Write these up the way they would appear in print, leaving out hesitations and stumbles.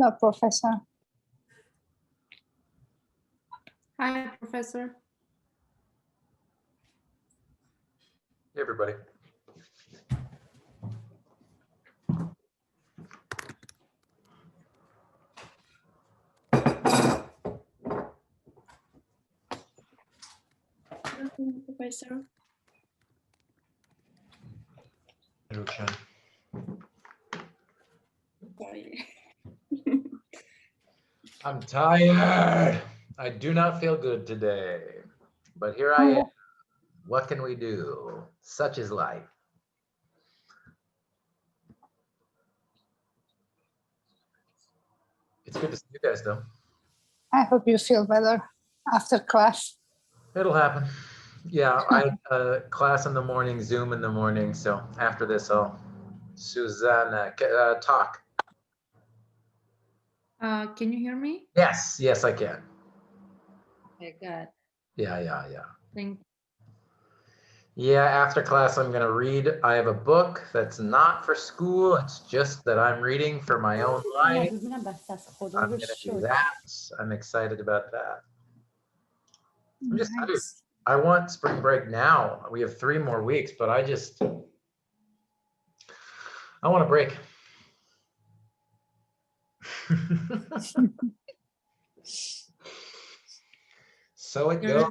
No, Professor. Hi, Professor. Hey, everybody. Professor. Hello, Chen. Sorry. I'm tired. I do not feel good today, but here I am. What can we do? Such is life. It's good to see you guys, though. I hope you feel better after class. It'll happen. Yeah, I class in the morning, Zoom in the morning. So after this, I'll Susanna talk. Can you hear me? Yes, yes, I can. Okay, good. Yeah. Thank Yeah, after class, I'm gonna read. I have a book that's not for school. It's just that I'm reading for my own life. I'm gonna do that. I'm excited about that. I'm just tired. I want spring break now. We have 3 more weeks, but I want a break. So it goes.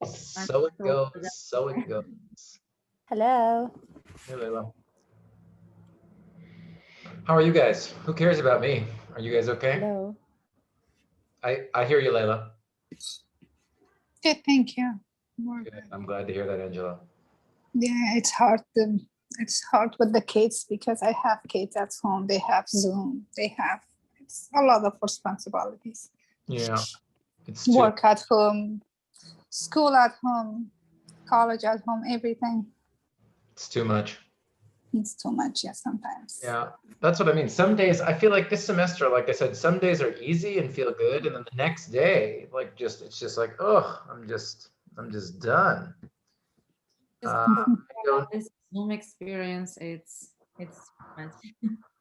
So it goes. So it goes. Hello. Hey, Layla. How are you guys? Who cares about me? Are you guys okay? Hello. I hear you, Layla. Good, thank you. Good. I'm glad to hear that, Angela. Yeah, it's hard. It's hard with the kids because I have kids at home. They have Zoom. It's a lot of responsibilities. Yeah. It's Work at home, school at home, college at home, everything. It's too much. It's too much, yeah, sometimes. Yeah, that's what I mean. Some days I feel like this semester, like I said, some days are easy and feel good, and then the next day, like it's just like, oh, I'm just done. this Zoom experience. It's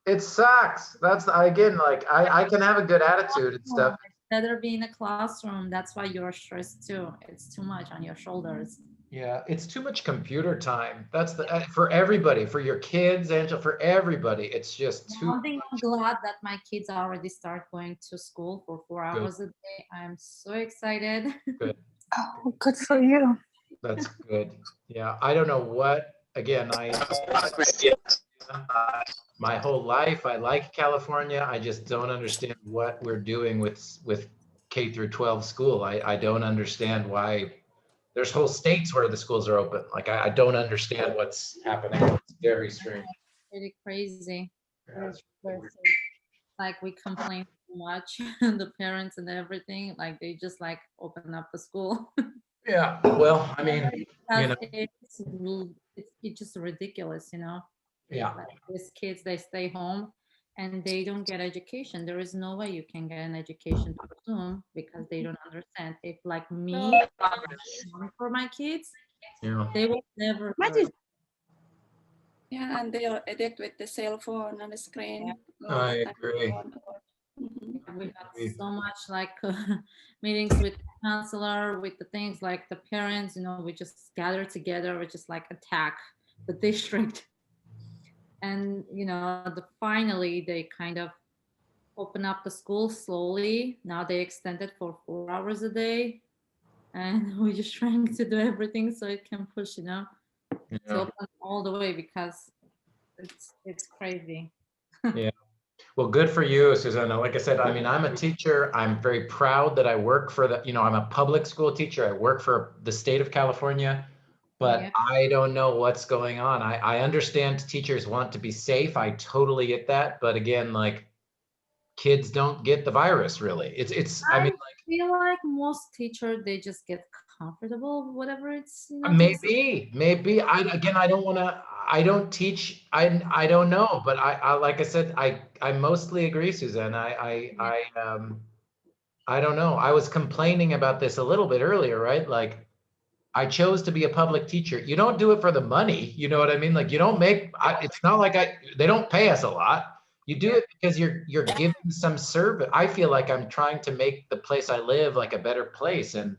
It sucks. That's again, like I can have a good attitude and stuff. It's better be in a classroom. That's why you're stressed too. It's too much on your shoulders. Yeah, it's too much computer time. That's the for everybody, for your kids, Angela, for everybody. It's just too. One thing, I'm glad that my kids already start going to school for 4 hours a day. I'm so excited. Good. Oh, good for you. That's good. Yeah, I don't know what. Again, my whole life I like California. I just don't understand what we're doing with K through 12 school. I don't understand why. There's whole states where the schools are open. Like I don't understand what's happening. It's very strange. Pretty crazy. Yeah, like we complain too much, the parents and everything. Like they just like open up the school. yeah. Well, I mean, you know. It's just ridiculous, you know. Yeah. Like these kids, they stay home and they don't get education. There is no way you can get an education through Zoom because they don't understand. If like me for my kids, Yeah. they will never learn. Yeah, and they are addicted with the cell phone and the screen. I agree. We had so much like meetings with the counselor, with the things like the parents, you know, we just gather together, we just like attack the district. And, you know, finally they kind of open up the school slowly. Now they extend it for 4 hours a day. And we're just trying to do everything so it can push, you know, to open all the way because it's crazy. Yeah. Well, good for you, Susanna. Like I said, I mean, I'm a teacher. I'm very proud that I work for I'm a public school teacher. I work for the state of California, but I don't know what's going on. I understand teachers want to be safe. I totally get that. But again, like kids don't get the virus really. I mean, like, feel like most teachers, they just get comfortable, whatever it's, you know, maybe I don't teach. I don't know, but I like I said, I mostly agree, Suzanne. I don't know. I was complaining about this a little bit earlier, right? Like I chose to be a public teacher. You don't do it for the money. You know what I mean? Like you don't make, it's not like they don't pay us a lot. You do it because you're giving some service. I feel like I'm trying to make the place I live like a better place. And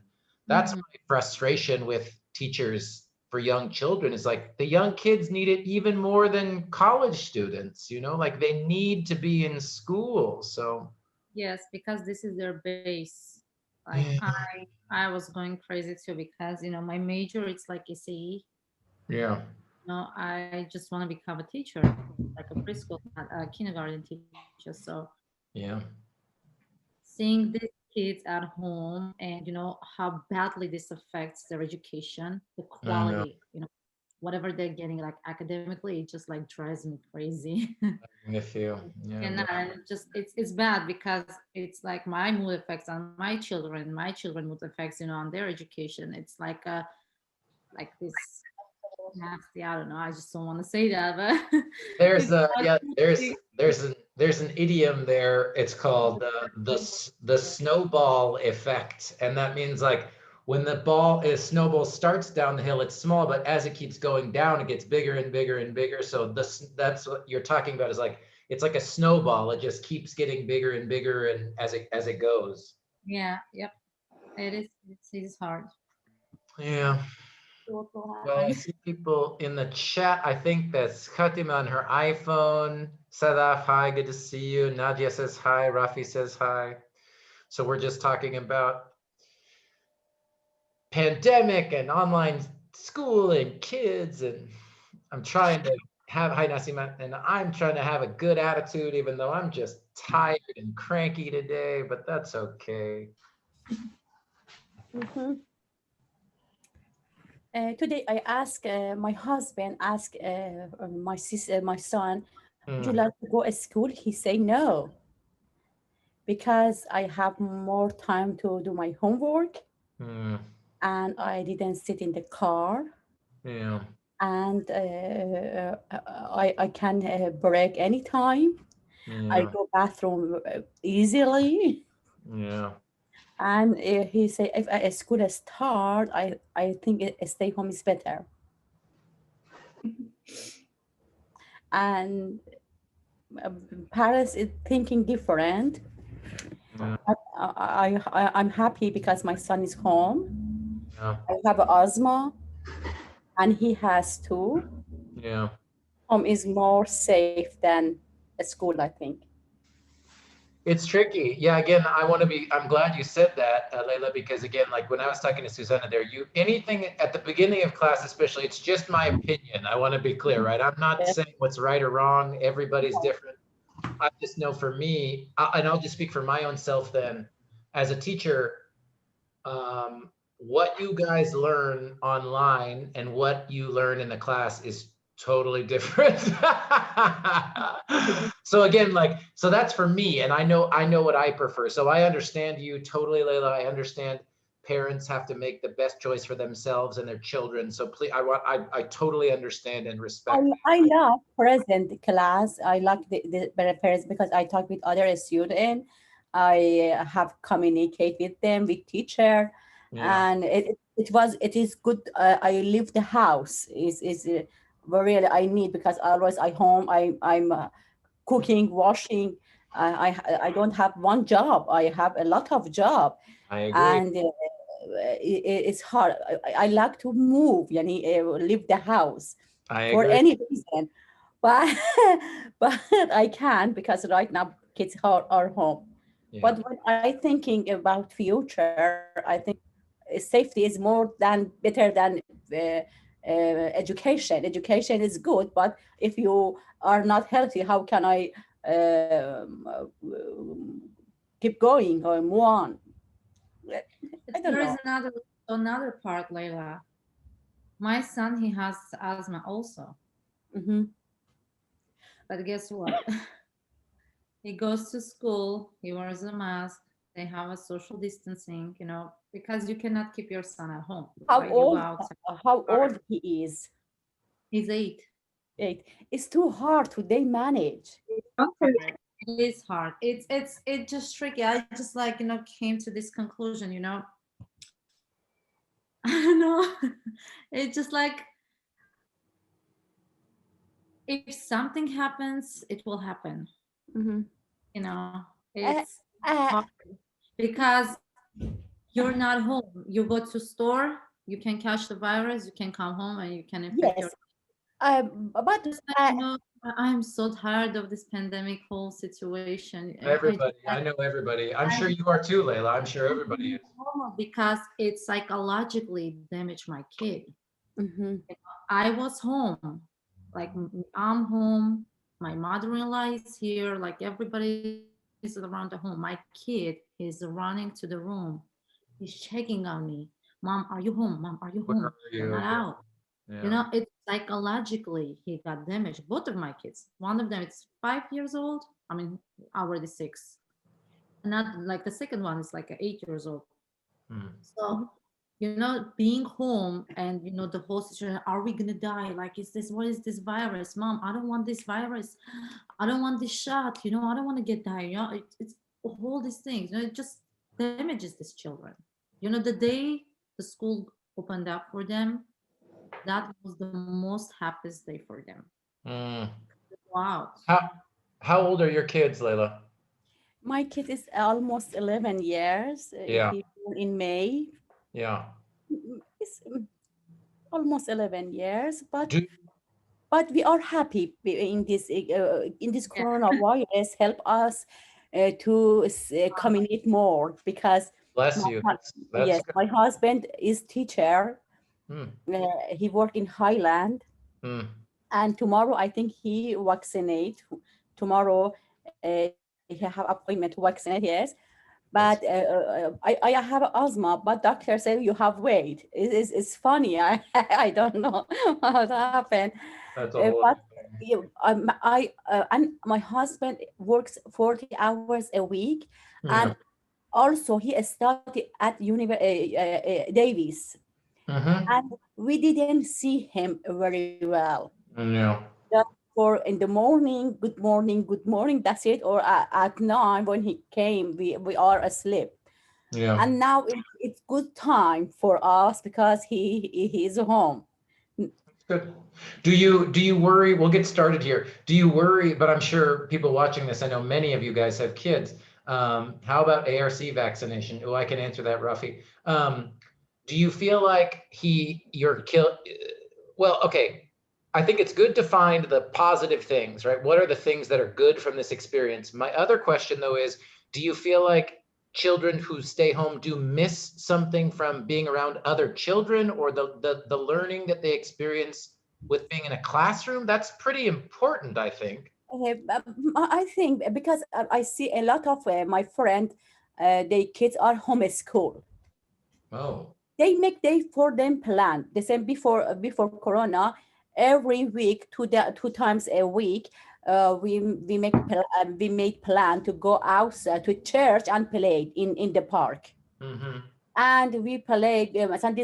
that's Mhm. my frustration with teachers for young children is like the young kids need it even more than college students, you know, like they need to be in school. So Yes, because this is their base. Like yeah. I was going crazy too because my major it's like SAE. Yeah. No, I just want to become a teacher, like a preschool, a kindergarten teacher. So Yeah. seeing these kids at home and how badly this affects their education, the I know. quality, whatever they're getting, like academically, it just like drives me crazy. I'm with you. Yeah. And it's bad because it's like my mood effects on my children mood effects on their education. It's like this nasty, I don't know, I just don't want to say that, but There's it's a not yeah, healthy. there's an idiom there. It's called the snowball effect, and that means like when the snowball starts down the hill, it's small, but as it keeps going down, it gets bigger and bigger and bigger. So that's what you're talking about is like it's like a snowball. It just keeps getting bigger and bigger, and as it goes. Yeah, yep, it's hard. Yeah. What will Well, I happen? see people in the chat. I think that's Khatim on her iPhone. Sadaf, hi, good to see you. Nadia says hi. Rafi says hi. So we're just talking about pandemic and online school and kids. And I'm trying to hi, Nasima, and I'm trying to have a good attitude, even though I'm just tired and cranky today, but that's okay. Mhm. Today I asked my husband, asked my sister, my son, would you Hmm, like to go to school? He say no because I have more time to do my homework hmm, and I didn't sit in the car yeah, and I can break anytime. I yeah, go bathroom easily. yeah. And he said, if a school start, I think stay home is better. And Paris is thinking different. Yeah, But I'm happy because my son is home. yeah, I have asthma, and he has too. yeah. Home is more safe than a school, I think. It's tricky. Yeah, again, I'm glad you said that, Leila, because again, like when I was talking to Susanna there, anything at the beginning of class, especially, it's just my opinion. I want to be clear, right? I'm not Yes. saying what's right or wrong. Everybody's different. I just know for me, and I'll just speak for my own self then, as a teacher, what you guys learn online and what you learn in the class is totally different. So again, like, so that's for me, and I know what I prefer. So I understand you totally, Layla. I understand parents have to make the best choice for themselves and their children. So please, I totally understand and respect. I love present class. I like the parents because I talk with other students. I have communicate with them with teacher, Yeah, and it is good. I leave the house is really I need because otherwise I home I'm cooking washing. I don't have one job. I have a lot of job, I agree. and it's hard. I like to move, yani, leave the house I for agree. any reason, but but I can't because right now kids are home. Yeah, But when I thinking about future, I think safety is more than better than education. Education is good, but if you are not healthy, how can I keep going or move on? But I don't there is know. another part, Layla. My son, he has asthma also, Hmm. but guess what? He goes to school, he wears a mask, they have a social distancing, because you cannot keep your son at home, How right? You go old? outside. How Hard. old he is? He's 8. 8. It's too hard to they manage. Hard. It is hard. It's just tricky. I just like, came to this conclusion, I don't know. It's just like if something happens, it will happen. Mhm. You know, Uh, it's uh, hard because you're not home. You go to store, you can catch the virus, you can come home and you can infect your. yes, but Just like, you know, I'm so tired of this pandemic whole situation. I just Everybody, I like, know everybody. I'm I sure you are too, Layla. I'm sure want to everybody be is. home because it psychologically damaged my kid. mhm. I was home, like I'm home. My mother-in-law is here. Like everybody is around the home. My kid is running to the room. He's checking on me. Mom, are you home? Mom, are you Where home? are You're not you? out. You Yeah. know, it's psychologically he got damaged. Both of my kids. One of them is 5 years old. I mean, already six. Not like the second one is like 8 years old. Hmm. So, you know, being home and you know the whole situation, are we gonna die? Like, is this what is this virus? Mom, I don't want this virus. I don't want this shot, you know, I don't want to get diarrhea. You know, it's all these things, you know, it just damages these children. You know, the day the school opened up for them, that was the most happiest day for them. Hmm. Wow. How how old are your kids, Layla? My kid is almost 11 years. Yeah. He born in May. Yeah. It's almost 11 years, Do but we are happy in this Yeah. coronavirus help us to communicate more because bless my you. hu- That's yes, good. my husband is teacher. Hmm. He work in Highland, Hmm. and tomorrow I think he vaccinate. Tomorrow he have appointment to vaccinate. Yes, but That's I have asthma, but doctor said you have weight. It's funny. I don't know what happened. that's a whole But other thing. and my husband works 40 hours a week, and Yeah. also he studied at Davis, Mm-hmm. and we didn't see him very well. Yeah. Just for in the morning, good morning, good morning. That's it. Or at night when he came, we are asleep. Yeah. And now it's good time for us because he is home. Good. Do you worry? We'll get started here. Do you worry? But I'm sure people watching this, I know many of you guys have kids. How about ARC vaccination? Oh, I can answer that, Rafi. Do you feel like you're kill? Well, okay. I think it's good to find the positive things, right? What are the things that are good from this experience? My other question, though, is do you feel like children who stay home do miss something from being around other children or the learning that they experience with being in a classroom? That's pretty important, I think. I think because I see a lot of my friend, their kids are homeschooled. Oh. They make day for them plan the same before corona. Every week, two times a week, we made plan to go outside to church and play in the park. Mm-hmm. And we played and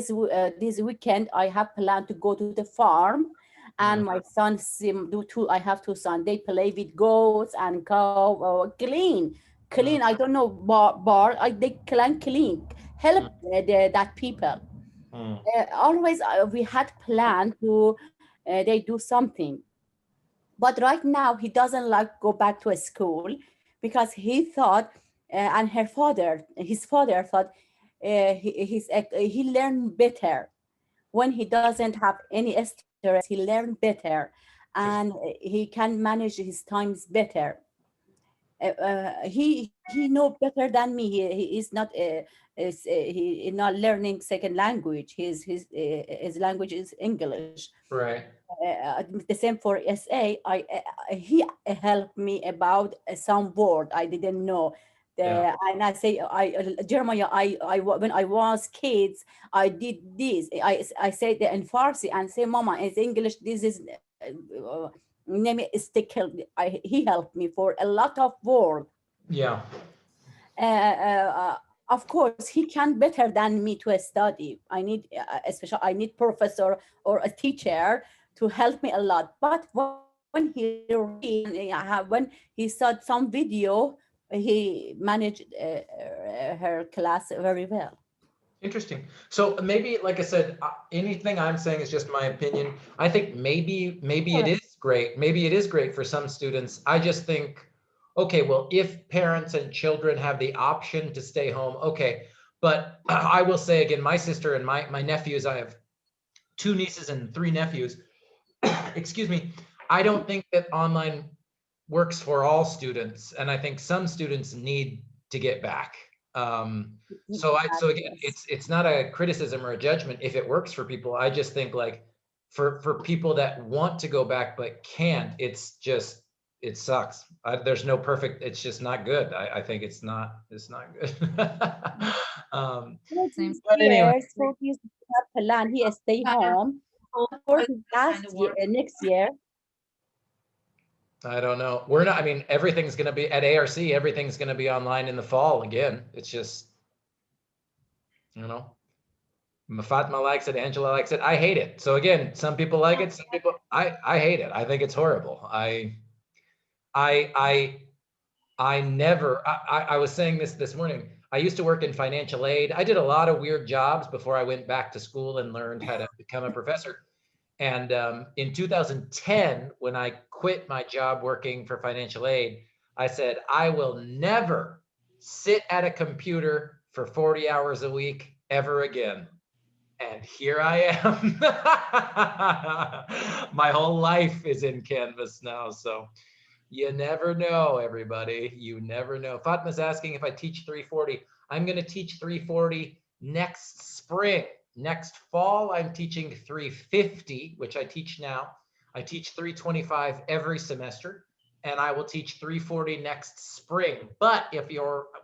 this weekend I have planned to go to the farm, and Mm. my son do two. I have two sons, they play with goats and cow, clean. Mm. I don't know they clean help that people. Mm. Always we had planned to they do something, but right now he doesn't like go back to a school because he thought and his father thought he learned better when he doesn't have any stress. He learn better, and he can manage his times better. He know better than me. He is not he is not learning second language. His language is English. Right. The same for SA. He helped me about some word I didn't know. Yeah. And I say, Jeremiah, when I was kids, I did this. I said in Farsi and say, Mama, it's English. This is name it stick. He helped me for a lot of word. Yeah. Of course, he can better than me to study. I need, especially, I need professor or a teacher to help me a lot. But when he read and when he saw some video, he managed her class very well. Interesting. So maybe, like I said, anything I'm saying is just my opinion. I think maybe it Correct. is great. Maybe it is great for some students. I just think okay, well, if parents and children have the option to stay home, okay. But I will say again, my sister and my nephews, I have 2 nieces and 3 nephews. Excuse me. I don't think that online works for all students, and I think some students need to get back. So again, it's not a criticism or a judgment if it works for people. I just think like for people that want to go back but can't, it's just, it sucks. There's no perfect, it's just not good. I think it's not good. Same. But anyway, Years for his plan, he stay home for his last year, next year. I don't know. We're not, I mean, everything's going to be at ARC, everything's going to be online in the fall again. It's just, you know, Fatma likes it, Angela likes it. I hate it. So again, some people like it, some people, I hate it. I think it's horrible. I never, I was saying this morning, I used to work in financial aid. I did a lot of weird jobs before I went back to school and learned how to become a professor. And in 2010, when I quit my job working for financial aid, I said, I will never sit at a computer for 40 hours a week ever again. And here I am. My whole life is in Canvas now. So you never know, everybody. You never know. Fatma's asking if I teach 340. I'm going to teach 340 next spring. Next fall, I'm teaching 350, which I teach now. I teach 325 every semester, and I will teach 340 next spring. But if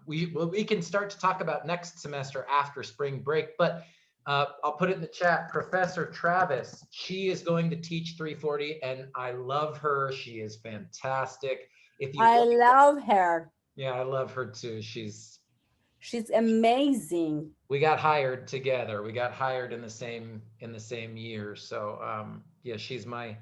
we can start to talk about next semester after spring break, but I'll put it in the chat. Professor Travis, she is going to teach 340, and I love her. She is fantastic. I love her. Yeah, I love her too. She's amazing. We got hired together. We got hired in the same year. So yeah, she's my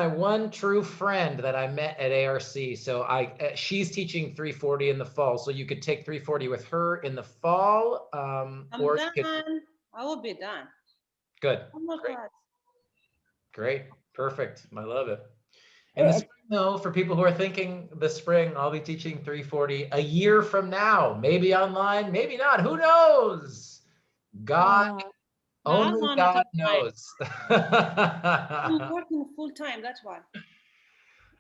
one true friend that I met at ARC. So she's teaching 340 in the fall. So you could take 340 with her in the fall. I'm or done. I will be done. Good. Oh my Great. God. Great. Perfect. I love it. And the spring, though, for people who are thinking the spring, I'll be teaching 340 a year from now. Maybe online, maybe not. Who knows? God, only God knows. I'm working full time. That's why.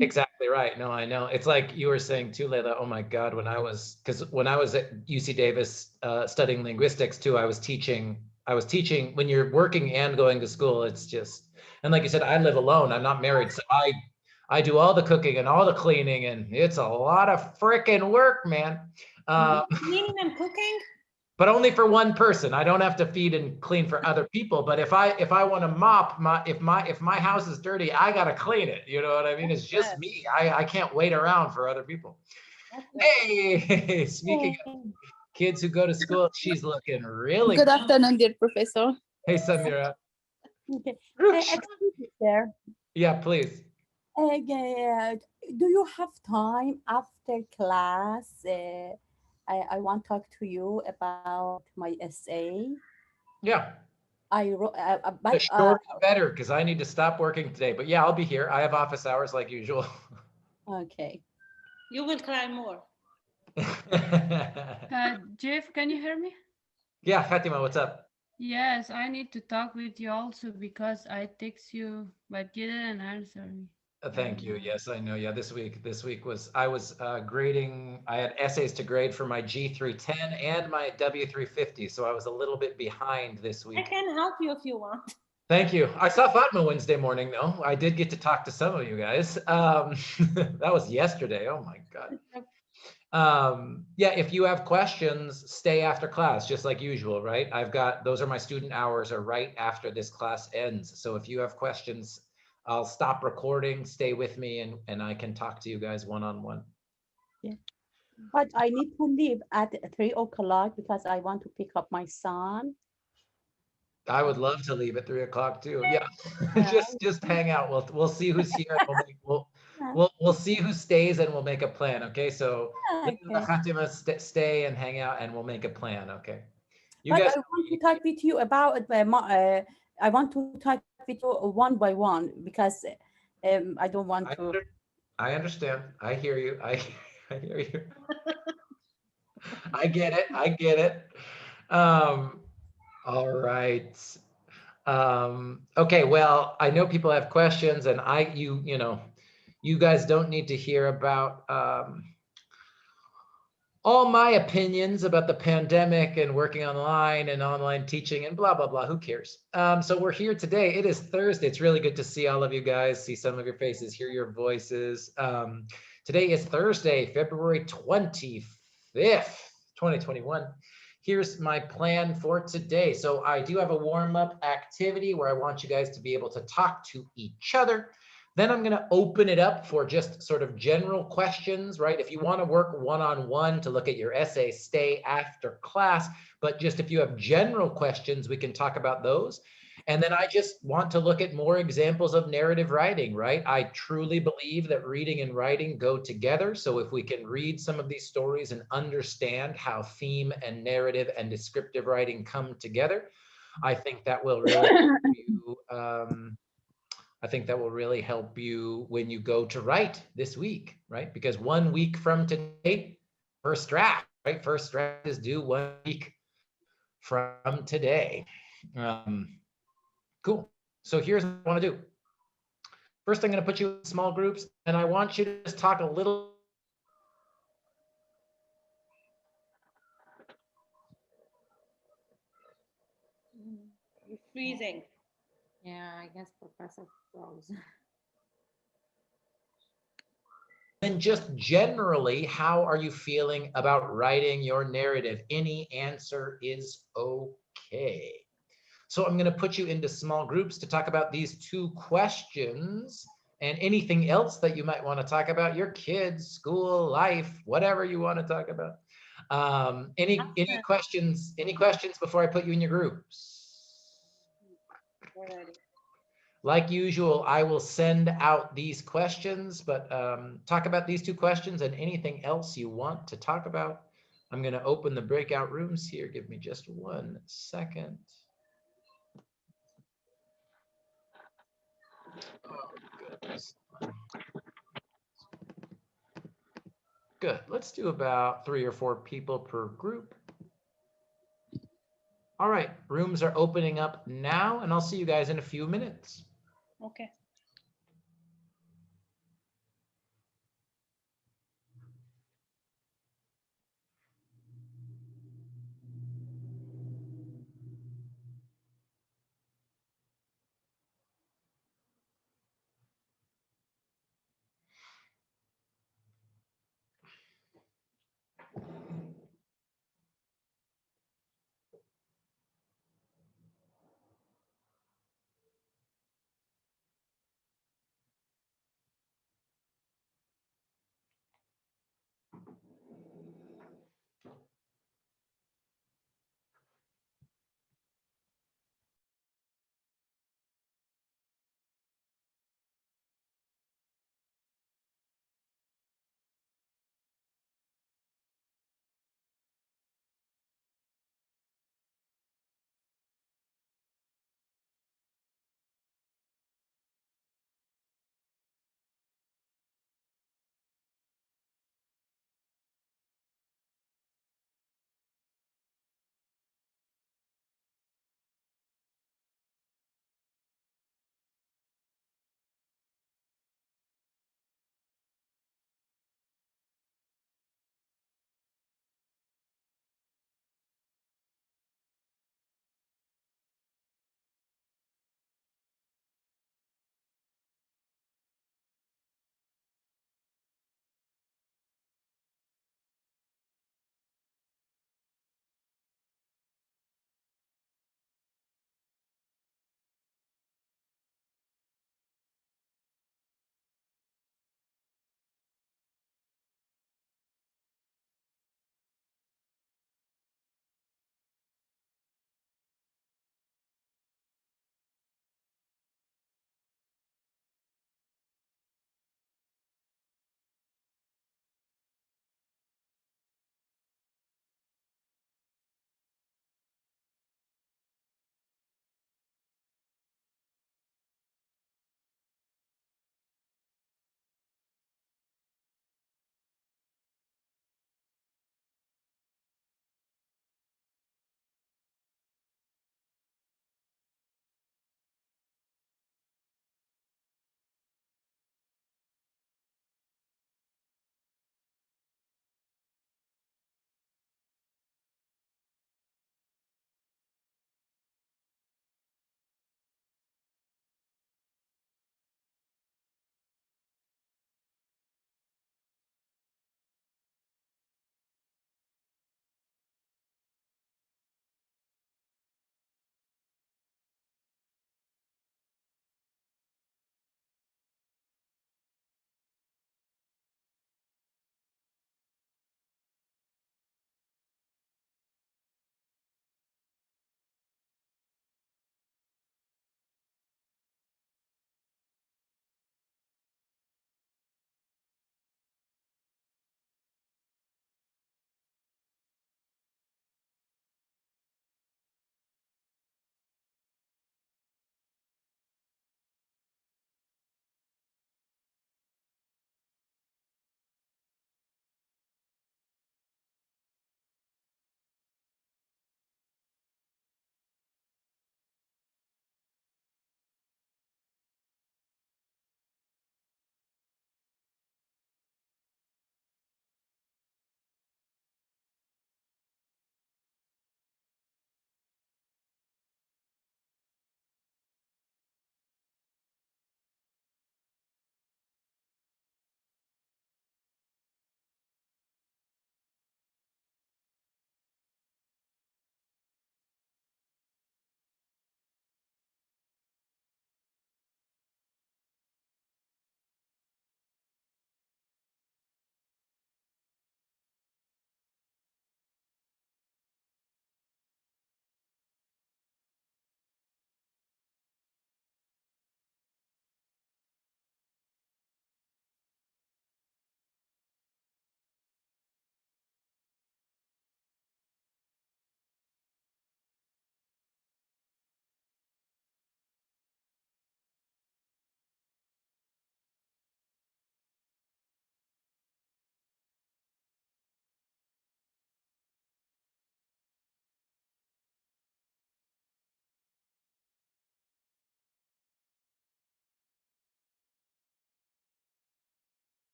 Exactly right. No, I know. It's like you were saying too, Layla. Oh my God, when I was at UC Davis studying linguistics too, I was teaching when you're working and going to school. It's just, and like you said, I live alone. I'm not married, so I do all the cooking and all the cleaning, and it's a lot of freaking work, man. Cleaning and cooking? But only for one person. I don't have to feed and clean for other people. But if I want to mop if my house is dirty, I gotta clean it. You know what I mean? It's just me. I can't wait around for other people. Hey, speaking of kids who go to school, she's looking really good. Afternoon, dear professor. Hey, Samira. Okay. Excuse me, sir. Yeah, please. Do you have time after class? I want to talk to you about my essay. Yeah. I wrote, the shorter the better, because I need to stop working today. But yeah, I'll be here. I have office hours like usual. Okay. You will cry more. Jeff, can you hear me? Yeah, Fatima, what's up? Yes, I need to talk with you also because I text you, but you didn't answer me. Thank you. Yes, I know. Yeah, this week was, I was grading, I had essays to grade for my G310 and my W350. So I was a little bit behind this week. I can help you if you want. Thank you. I saw Fatma Wednesday morning though. I did get to talk to some of you guys. That was yesterday. Oh my God. Yeah, if you have questions, stay after class, just like usual, right? Those are my student hours are right after this class ends. So if you have questions, I'll stop recording, stay with me, and I can talk to you guys one-on-one. Yeah, but I need to leave at 3 o'clock because I want to pick up my son. I would love to leave at 3 o'clock too. Yeah, just hang out. We'll see who's here. We'll see who stays, and we'll make a plan. Okay, so Fatima, stay and hang out, and we'll make a plan. Okay. You guys. I want to talk with you about. I want to talk with you one by one because I don't want to. I understand. I hear you. I hear you. I get it. I get it. Um, all right. Okay, well, I know people have questions and you know, you guys don't need to hear about all my opinions about the pandemic and working online and online teaching and blah, blah, blah. Who cares? So we're here today. It is Thursday. It's really good to see all of you guys, see some of your faces, hear your voices. Today is Thursday, February 25th, 2021. Here's my plan for today. So I do have a warm-up activity where I want you guys to be able to talk to each other. Then I'm going to open it up for just sort of general questions, right? If you want to work one-on-one to look at your essay, stay after class. But just if you have general questions, we can talk about those. And then I just want to look at more examples of narrative writing, right? I truly believe that reading and writing go together. So if we can read some of these stories and understand how theme and narrative and descriptive writing come together, I think that will really help you. I think that will really help you when you go to write this week, right? Because 1 week from today, first draft, right? First draft is due 1 week from today. Cool. So here's what I want to do. First, I'm going to put you in small groups, and I want you to just talk a little. You're freezing. Yeah, I guess Professor froze. And just generally, how are you feeling about writing your narrative? Any answer is okay. So I'm going to put you into small groups to talk about these two questions and anything else that you might want to talk about, your kids, school, life, whatever you want to talk about. Any questions? Any questions before I put you in your groups? Already. Like usual, I will send out these questions, but talk about these two questions and anything else you want to talk about. I'm going to open the breakout rooms here. Give me just 1 second. Oh, goodness. Good. Let's do about 3 or 4 people per group. All right, rooms are opening up now, and I'll see you guys in a few minutes. Okay.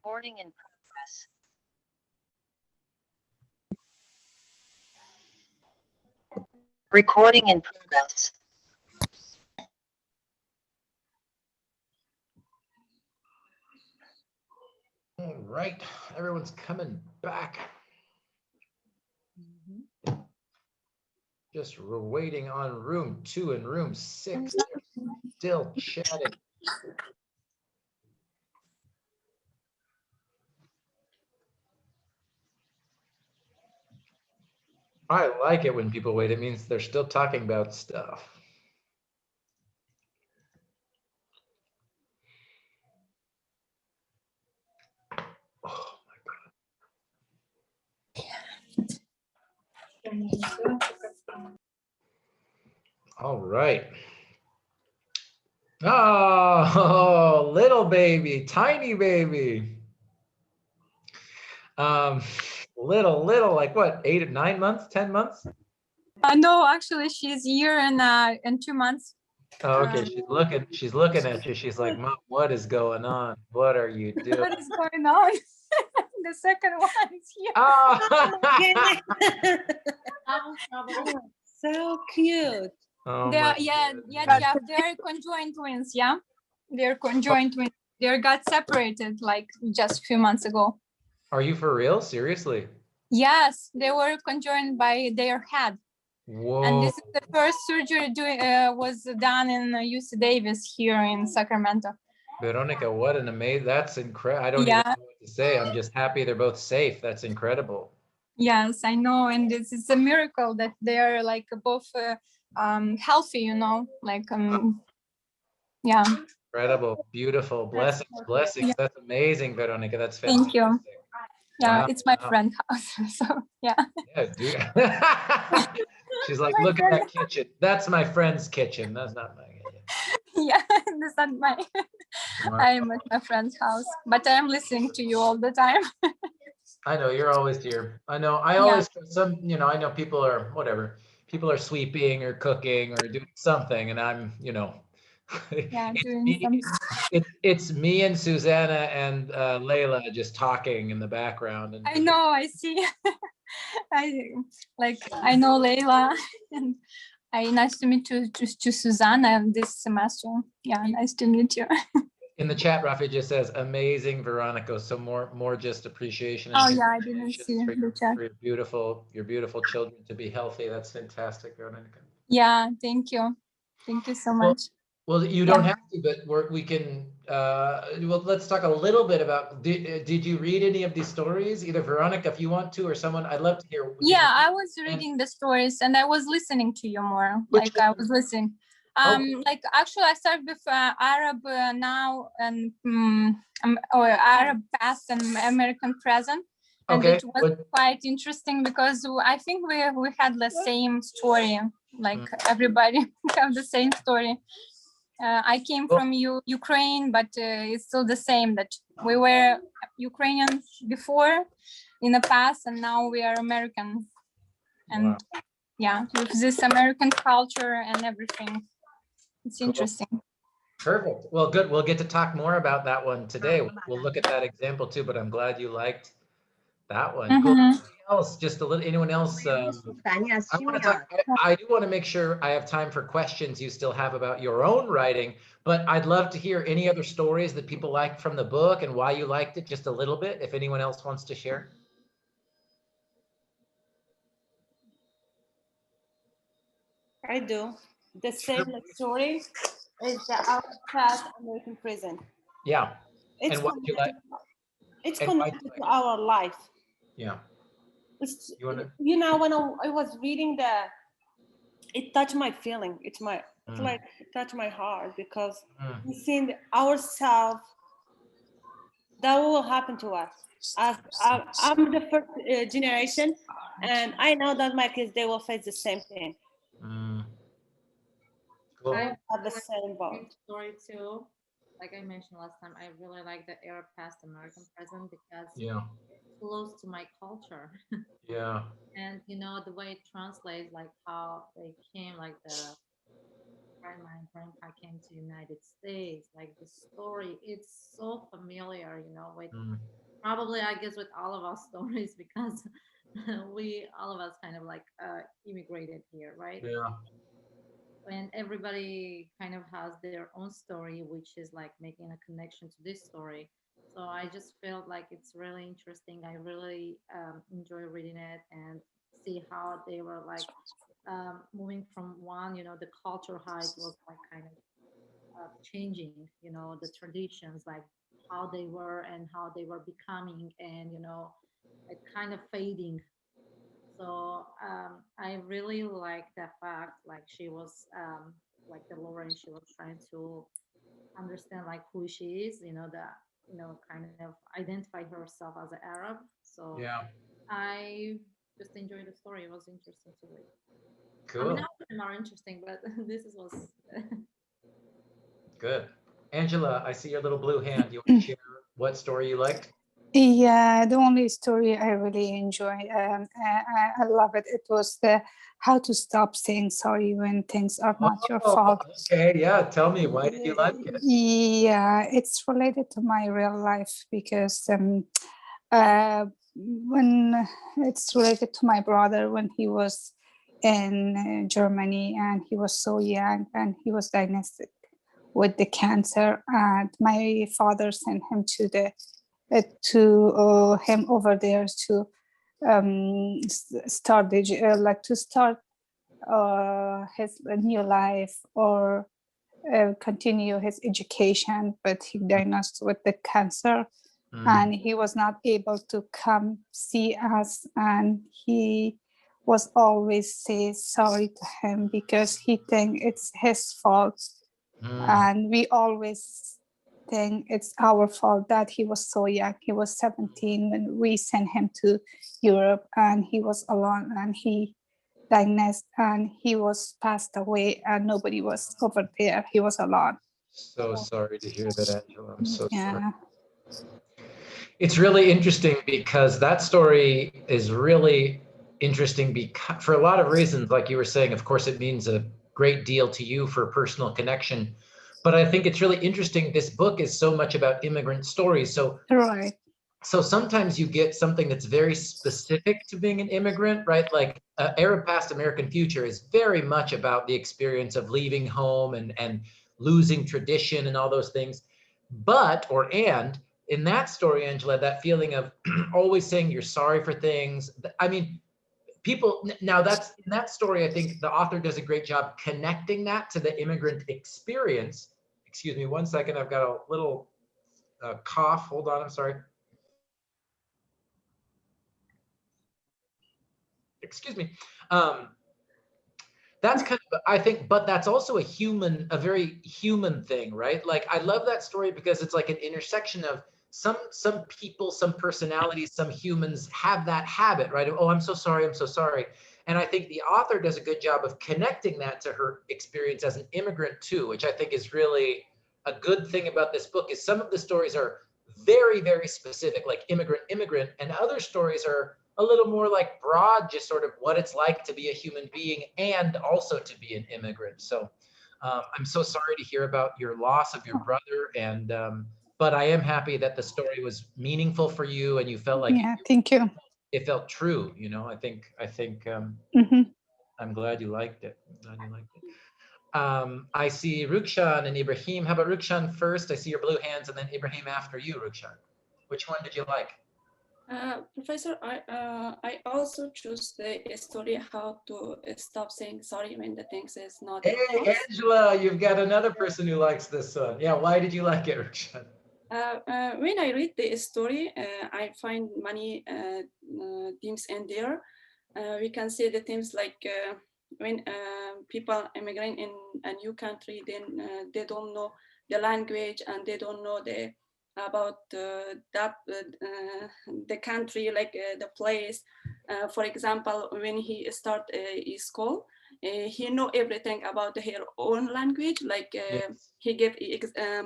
Recording in progress. Recording in progress. All right, everyone's coming back. Just we're waiting on room 2 and room 6. They're still chatting. I like it when people wait. It means they're still talking about stuff. Oh my God. All right. Oh, little baby, tiny baby. Little, like what, 8 or 9 months, 10 months? No, actually, she's a year and 2 months. Oh, okay, she's looking at you. She's like, Mom, what is going on? What are you doing? What is going on? The second one is here. Oh, So cute. oh They're, my yeah, goodness. they're conjoined twins. Yeah, they're conjoined twins. They got separated like just a few months ago. Are you for real? Seriously? Yes, they were conjoined by their head. Whoa. And this is the first surgery was done in UC Davis here in Sacramento. Veronica, what an amazing, that's incredible. I don't even know what to say. I'm just happy they're both safe. That's incredible. Yes, I know. And this is a miracle that they're like both healthy, you know, like, yeah. Incredible, beautiful, blessings, blessings. Yeah. That's amazing, Veronica. That's fantastic. Thank you. Yeah, Wow. it's my friend's house. So yeah. Yeah, dude. She's like, look at that kitchen. That's my friend's kitchen. That's not my kitchen. Yeah, that's not my. Wow. I'm at my friend's house, but I'm listening to you all the time. I know you're always here. I know. I always I know people are whatever. People are sweeping or cooking or doing something, and I'm, Yeah, it's doing me. something. It's me and Susanna and Layla just talking in the background. And I know. I see. I know Layla, and nice to meet you to Susanna this semester. Yeah, nice to meet you. in the chat, Rafi just says, "Amazing, Veronica." So more just appreciation. Oh yeah, I didn't see for the chat. your beautiful children to be healthy. That's fantastic, Veronica. Yeah, thank you so much. Well, you don't have to, but we can. Well, let's talk a little bit about. Did you read any of these stories? Either Veronica, if you want to, or someone. I'd love to hear. Yeah, I was reading the stories and I was listeing to you more. Like I was listening. Like actually, I started with Arab now and or Arab past and American present, and it was quite interesting because I think we had the same story. Like everybody have the same story. I came from Ukraine, but it's still the same that we were Ukrainians before in the past, and now we are American. And yeah, with this American culture and everything, it's interesting. Perfect. Well, good. We'll get to talk more about that one today. We'll look at that example too, but I'm glad you liked that one. Cool. Else, just a little, anyone else? I do want to make sure I have time for questions you still have about your own writing, but I'd love to hear any other stories that people like from the book and why you liked it, just a little bit, if anyone else wants to share. I do. The same story is the outcast American prison. Yeah. It's and what do you like? It's connected to our life. Yeah. You know, when I was reading it touched my feeling. It's like it touched my heart because we seen ourselves that will happen to us. I'm the first generation, and I know that my kids, they will face the same thing. Cool. I have the same boat. Story too. Like I mentioned last time, I really like the Arab past American present because it's close to my culture. Yeah. And the way it translates, like how they came, like my grandpa came to United States, like the story, it's so familiar, with probably I guess with all of our stories because we all of us kind of like immigrated here, right? Yeah. And everybody kind of has their own story, which is like making a connection to this story. So I just felt like it's really interesting. I really enjoy reading it and see how they were like moving from one, the culture, how it was like kind of changing, the traditions, like how they were and how they were becoming, and like kind of fading. So I really like that fact. Like she was like the Lauren, she was trying to understand like who she is, that kind of identify herself as an Arab. So Yeah. I just enjoyed the story. It was interesting to read. I mean, Cool. all of them are interesting, but this was Good. Angela, I see your little blue hand. You want to share what story you liked? Yeah, the only story I really enjoyed, I love it. It was the how to stop saying sorry when things are not your Oh, fault. okay. Yeah. Tell me, why did you like it? Yeah, it's related to my real life because when it's related to my brother when he was in Germany and he was so young and he was diagnosed with the cancer, and my father sent him to him over there to start like to start his new life or continue his education, but he diagnosed with the cancer and he was not able to come see us, and he was always say sorry to him because he think it's his fault, and we always think it's our fault that he was so young. He was 17 when we sent him to Europe, and he was alone, and he diagnosed and he was passed away, and nobody was over there. He was alone. So sorry to hear that, Angela. I'm so sorry. Yeah. It's really interesting because that story is really interesting because, for a lot of reasons, like you were saying. Of course, it means a great deal to you for personal connection. But I think it's really interesting. This book is so much about immigrant stories. Right. So sometimes you get something that's very specific to being an immigrant, right? Like Arab Past, American Future is very much about the experience of leaving home and losing tradition and all those things. And in that story, Angela, that feeling of always saying you're sorry for things. I mean, now that's in that story, I think the author does a great job connecting that to the immigrant experience. Excuse me, 1 second. I've got a little cough. Hold on. I'm sorry. Excuse me. Um, that's kind of, I think, but that's also a very human thing, right? Like I love that story because it's like an intersection of some people, some personalities, some humans have that habit, right? Oh, I'm so sorry, I'm so sorry. And I think the author does a good job of connecting that to her experience as an immigrant too, which I think is really a good thing about this book. Is some of the stories are very, very specific, like immigrant, and other stories are a little more like broad, just sort of what it's like to be a human being and also to be an immigrant. So I'm so sorry to hear about your loss of your brother, and but I am happy that the story was meaningful for you and you felt like Yeah, thank you. it felt true. Mhm. I'm glad you liked it. I'm glad you liked it. I see Rukshan and Ibrahim. How about Rukshan first? I see your blue hands, and then Ibrahim after you, Rukshan. Which one did you like? Professor, I also choose the story how to stop saying sorry when the things is not Hey, your fault. Angela, you've got another person who likes this one. Yeah, why did you like it, Rukshan? When I read the story, I find many themes in there. We can see the themes like when people immigrate in a new country, then they don't know the language and they don't know about the country, like the place. For example, when he start his school, he know everything about her own language. Like Yes. he gave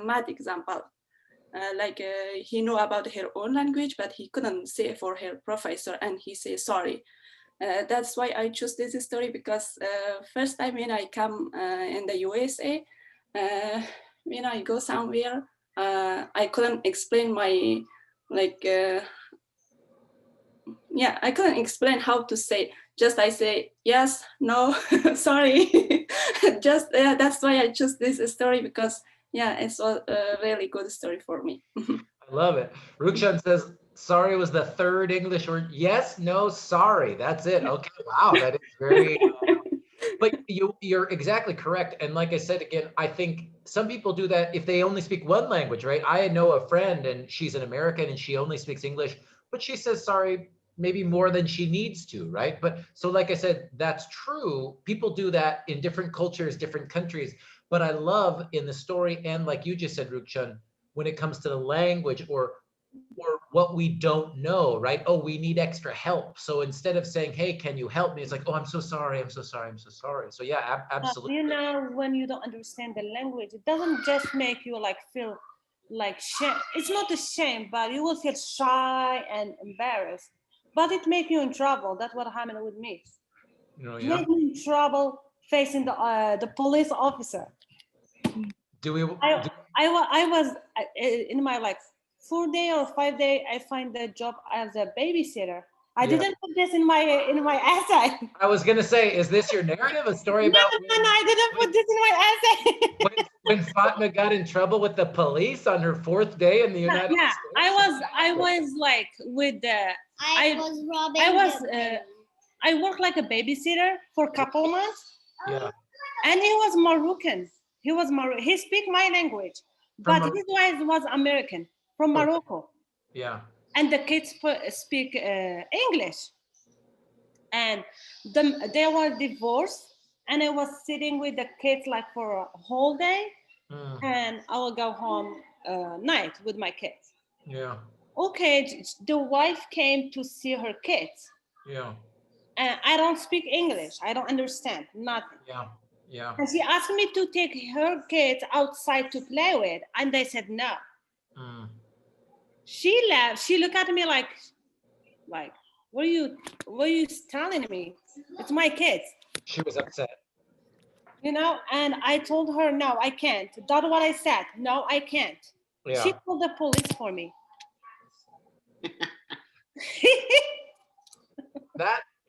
mad example. He knew about her own language, but he couldn't say for her professor, and he says sorry. That's why I choose this story, because first time when I come in the USA, when I go somewhere, I couldn't explain like yeah, I couldn't explain how to say. Just I say yes, no, sorry. Just that's why I chose this story, because yeah, it's a really good story for me. I love it. Rukshan says, sorry was the third English word. Yes, no, sorry. That's it. Okay. Wow. That is very, but you're exactly correct. And like I said, again, I think some people do that if they only speak one language, right? I know a friend and she's an American and she only speaks English, but she says sorry maybe more than she needs to, right? But so like I said, that's true. People do that in different cultures, different countries. But I love in the story, and like you just said, Rukshan, when it comes to the language or what we don't know, right? Oh, we need extra help. So instead of saying, hey, can you help me? It's like, oh, I'm so sorry. I'm so sorry. I'm so sorry. So yeah, absolutely. You know, when you don't understand the language, it doesn't just make you like feel like shame. It's not a shame, but you will feel shy and embarrassed. But it make you in trouble. That's what happened with me. Yeah. Make me in trouble facing the police officer. I was in my like 4 day or 5 day. I find the job as a babysitter. I didn't put this in my essay. I was gonna say, is this your narrative? A story about? No, I didn't put this in my essay. when Fatma got in trouble with the police on her 4th day in the United States. I was like with the. I worked like a babysitter for a couple months. Yeah. And he was Moroccan. He speak my language, but his wife was American from Morocco. Yeah. And the kids speak English. And they were divorced, and I was sitting with the kids like for a whole day, and I will go home night with my kids. Yeah. Okay, the wife came to see her kids. Yeah. And I don't speak English. I don't understand nothing. Yeah. Yeah. And she asked me to take her kids outside to play with, and they said no. She left. She looked at me like, what are you telling me? It's my kids. She was upset. You know, and I told her, no, I can't. That's what I said. No, I can't. Yeah. She called the police for me.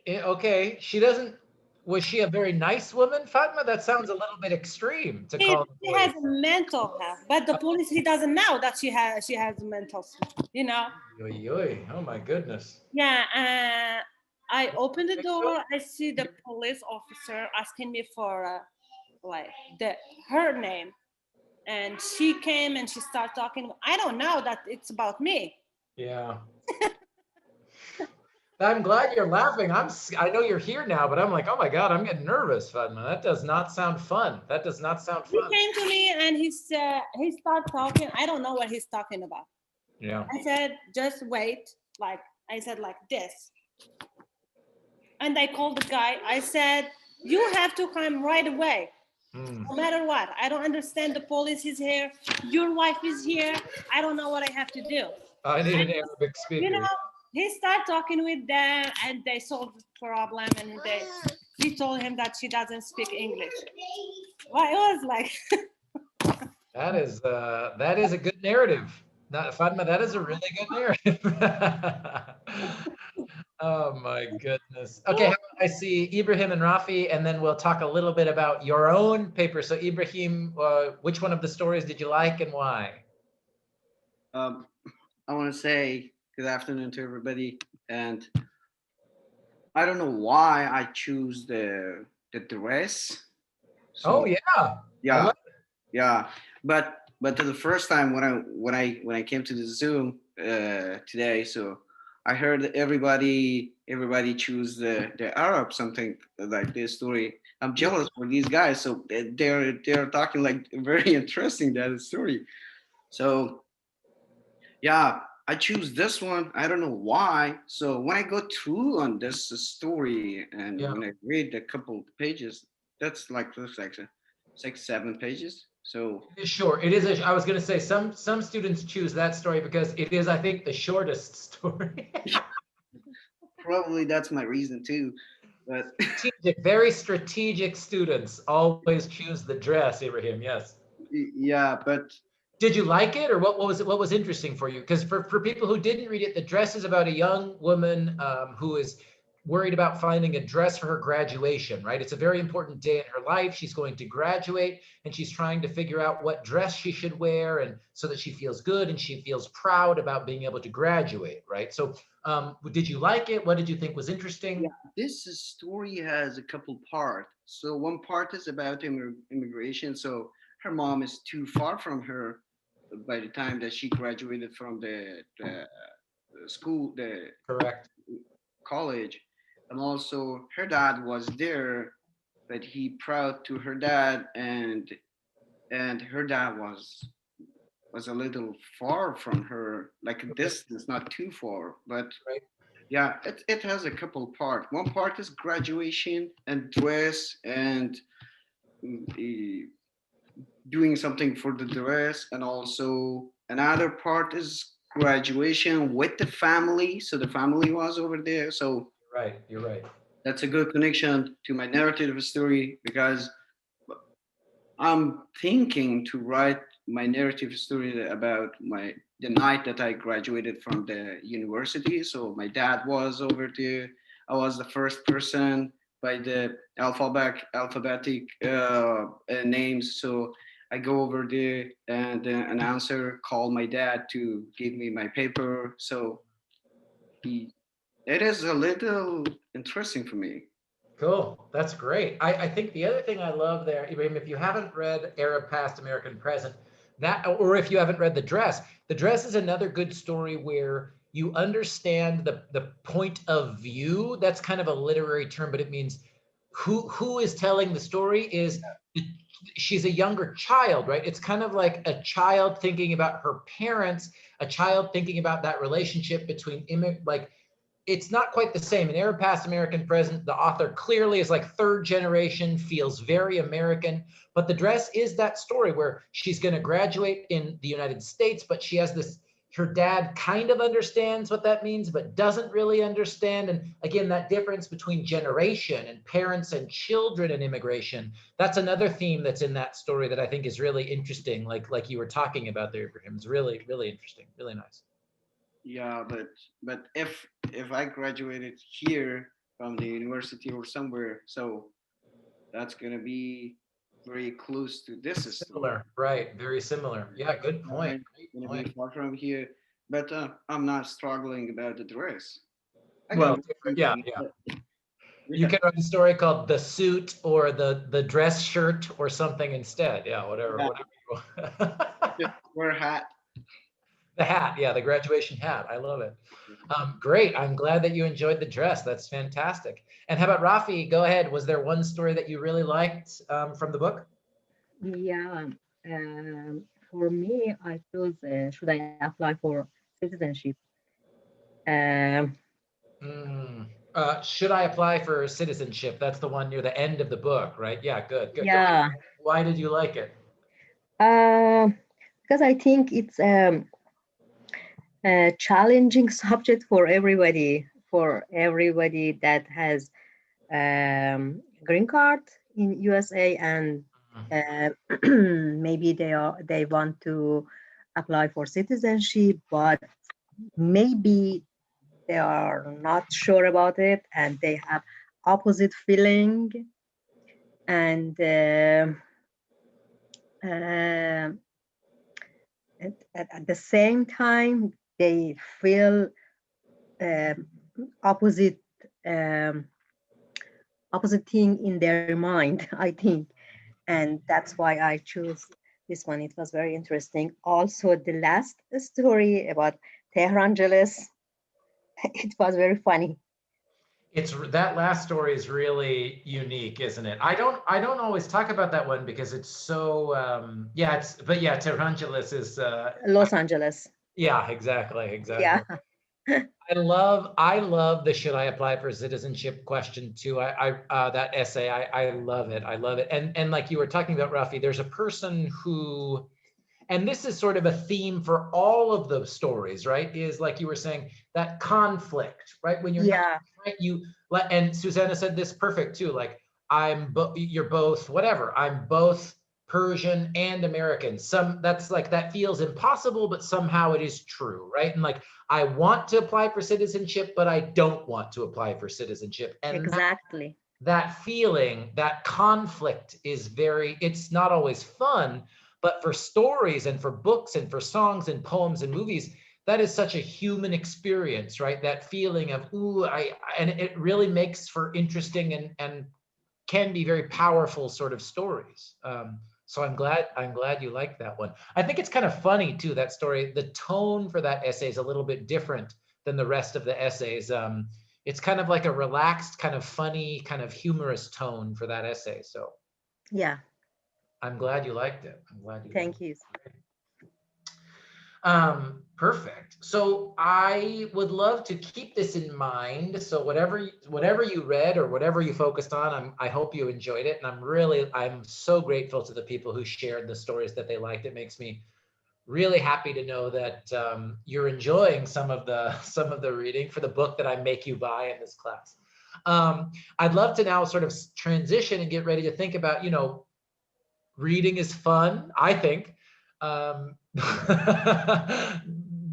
Okay. She doesn't. Was she a very nice woman, Fatma? That sounds a little bit extreme to call. She has mental health, but the police, he doesn't know that she has mental, you know. Oh my goodness. Yeah, I opened the door. I see the police officer asking me for her name, and she came and she started talking. I don't know that it's about me. Yeah. I'm glad you're laughing. I know you're here now, but I'm like, oh my God, I'm getting nervous, Fatma. That does not sound fun. That does not sound fun. He came to me and he started talking. I don't know what he's talking about. Yeah. I said, just wait. I said like this. And I called the guy. I said, you have to come right away. No matter what. I don't understand. The police is here. Your wife is here. I don't know what I have to do. I need an Arabic speaker. You know, he started talking with them and they solved the problem, and he told him that she doesn't speak English. Well, it was like that is a good narrative. Fatma, that is a really good narrative. Oh my goodness. Okay, I see Ibrahim and Rafi, and then we'll talk a little bit about your own paper. So Ibrahim, which one of the stories did you like and why? I want to say good afternoon to everybody, and I don't know why I choose the dress. So, yeah. But the first time when I came to the Zoom today, so I heard everybody choose the Arab, something like this story. I'm jealous for these guys, so they're talking like very interesting that story. So yeah, I choose this one. I don't know why. So when I go through on this story and when I read a couple of pages, that's like 6-7 pages. So it is short. It is. I was going to say some students choose that story because it is, I think, the shortest story. Probably that's my reason too. But very strategic students always choose the dress, Ibrahim. Yes. Yeah, but Did you like it, or what was it? What was interesting for you? Because for people who didn't read it, the dress is about a young woman who is worried about finding a dress for her graduation, right? It's a very important day in her life. She's going to graduate and she's trying to figure out what dress she should wear, and so that she feels good and she feels proud about being able to graduate, right? So did you like it? What did you think was interesting? Yeah, this story has a couple parts. So one part is about immigration. So her mom is too far from her by the time that she graduated from the school, the Correct. college. And also her dad was there, but he proud to her dad, and her dad was a little far from her, like a distance, not too far, but Right. yeah, it has a couple part. One part is graduation and dress and mm, doing something for the dress, and also another part is graduation with the family. So the family was over there. So Right. You're right. that's a good connection to my narrative story, because I'm thinking to write my narrative story about the night that I graduated from the university. So my dad was over there. I was the first person by the alphabetic names. So I go over there, and the announcer called my dad to give me my paper. So he, it is a little interesting for me. Cool. That's great. I think the other thing I love there, Ibrahim, if you haven't read Arab Past, American Present, that, or if you haven't read The Dress is another good story where you understand the point of view. That's kind of a literary term, but it means who is telling the story is she's a younger child, right? It's kind of like a child thinking about her parents, a child thinking about that relationship between like it's not quite the same. In Arab Past, American Present, the author clearly is like third generation, feels very American. But The Dress is that story where she's going to graduate in the United States, but she has this, her dad kind of understands what that means, but doesn't really understand. And again, that difference between generation and parents and children and immigration, that's another theme that's in that story that I think is really interesting. Like you were talking about there, Ibrahim. It's really, really interesting, really nice. Yeah, but if I graduated here from the university or somewhere, so that's gonna be very close to this story. Similar, right? Very similar. Yeah, good point. I'm Great gonna point. be far from here, but I'm not struggling about the dress. I Well, can yeah, yeah. You can write a story called The Suit or the dress shirt or something instead. Yeah, whatever. Yeah. Whatever. Just wear a hat. The hat, yeah, the graduation hat. I love it. Great. I'm glad that you enjoyed The Dress. That's fantastic. And how about Rafi? Go ahead. Was there one story that you really liked from the book? Yeah, for me, I chose should I apply for citizenship? Um, Should I apply for citizenship? That's the one near the end of the book, right? Yeah, good, good. yeah, Why did you like it? because I think it's a challenging subject for everybody that has green card in USA, and maybe they want to apply for citizenship, but maybe they are not sure about it and they have opposite feeling, and at the same time they feel opposite um, opposite thing in their mind, I think, and that's why I chose this one. It was very interesting. Also, the last story about Tehran jealous, it was very funny. It's that last story is really unique, isn't it? I don't always talk about that one because it's so yeah, Tarantulas is Los Angeles. yeah, exactly. Yeah. I love the should I apply for citizenship question too. That essay, I love it. I love it. And like you were talking about, Rafi, there's a person who, and this is sort of a theme for all of the stories, right? Is like you were saying, that conflict, right? When you're not right, and Susanna said this perfect too. Like you're both whatever. I'm both Persian, and American. That's like, that feels impossible, but somehow it is true, right? And like, I want to apply for citizenship, but I don't want to apply for citizenship. And Exactly. that feeling, that conflict is it's not always fun, but for stories and for books and for songs and poems and movies, that is such a human experience, right? That feeling of, ooh, and it really makes for interesting and can be very powerful sort of stories. So I'm glad you like that one. I think it's kind of funny too, that story. The tone for that essay is a little bit different than the rest of the essays. It's kind of like a relaxed, kind of funny, kind of humorous tone for that essay. So Yeah. I'm glad you liked it. I'm glad you. Thank you. Perfect. So I would love to keep this in mind. So whatever you read or whatever you focused on, I hope you enjoyed it. And I'm so grateful to the people who shared the stories that they liked. It makes me really happy to know that you're enjoying some of the reading for the book that I make you buy in this class. I'd love to now sort of transition and get ready to think about, reading is fun, I think.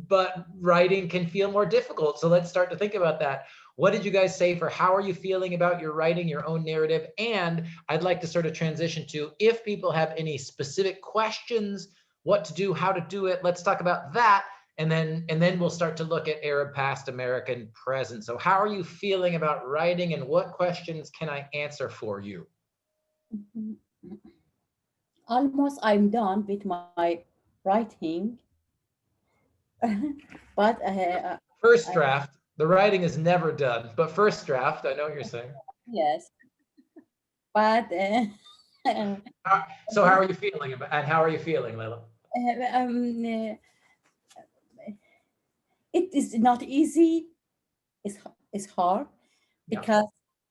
But writing can feel more difficult. So let's start to think about that. What did you guys say for how are you feeling about your writing, your own narrative? And I'd like to sort of transition to, if people have any specific questions, what to do, how to do it, let's talk about that. And then we'll start to look at Arab past, American present. So how are you feeling about writing, and what questions can I answer for you? Almost I'm done with my writing. But first draft, the writing is never done, but first draft, I know what you're saying. Yes. But so how are you feeling and how are you feeling, Leila? It is not easy. It's hard because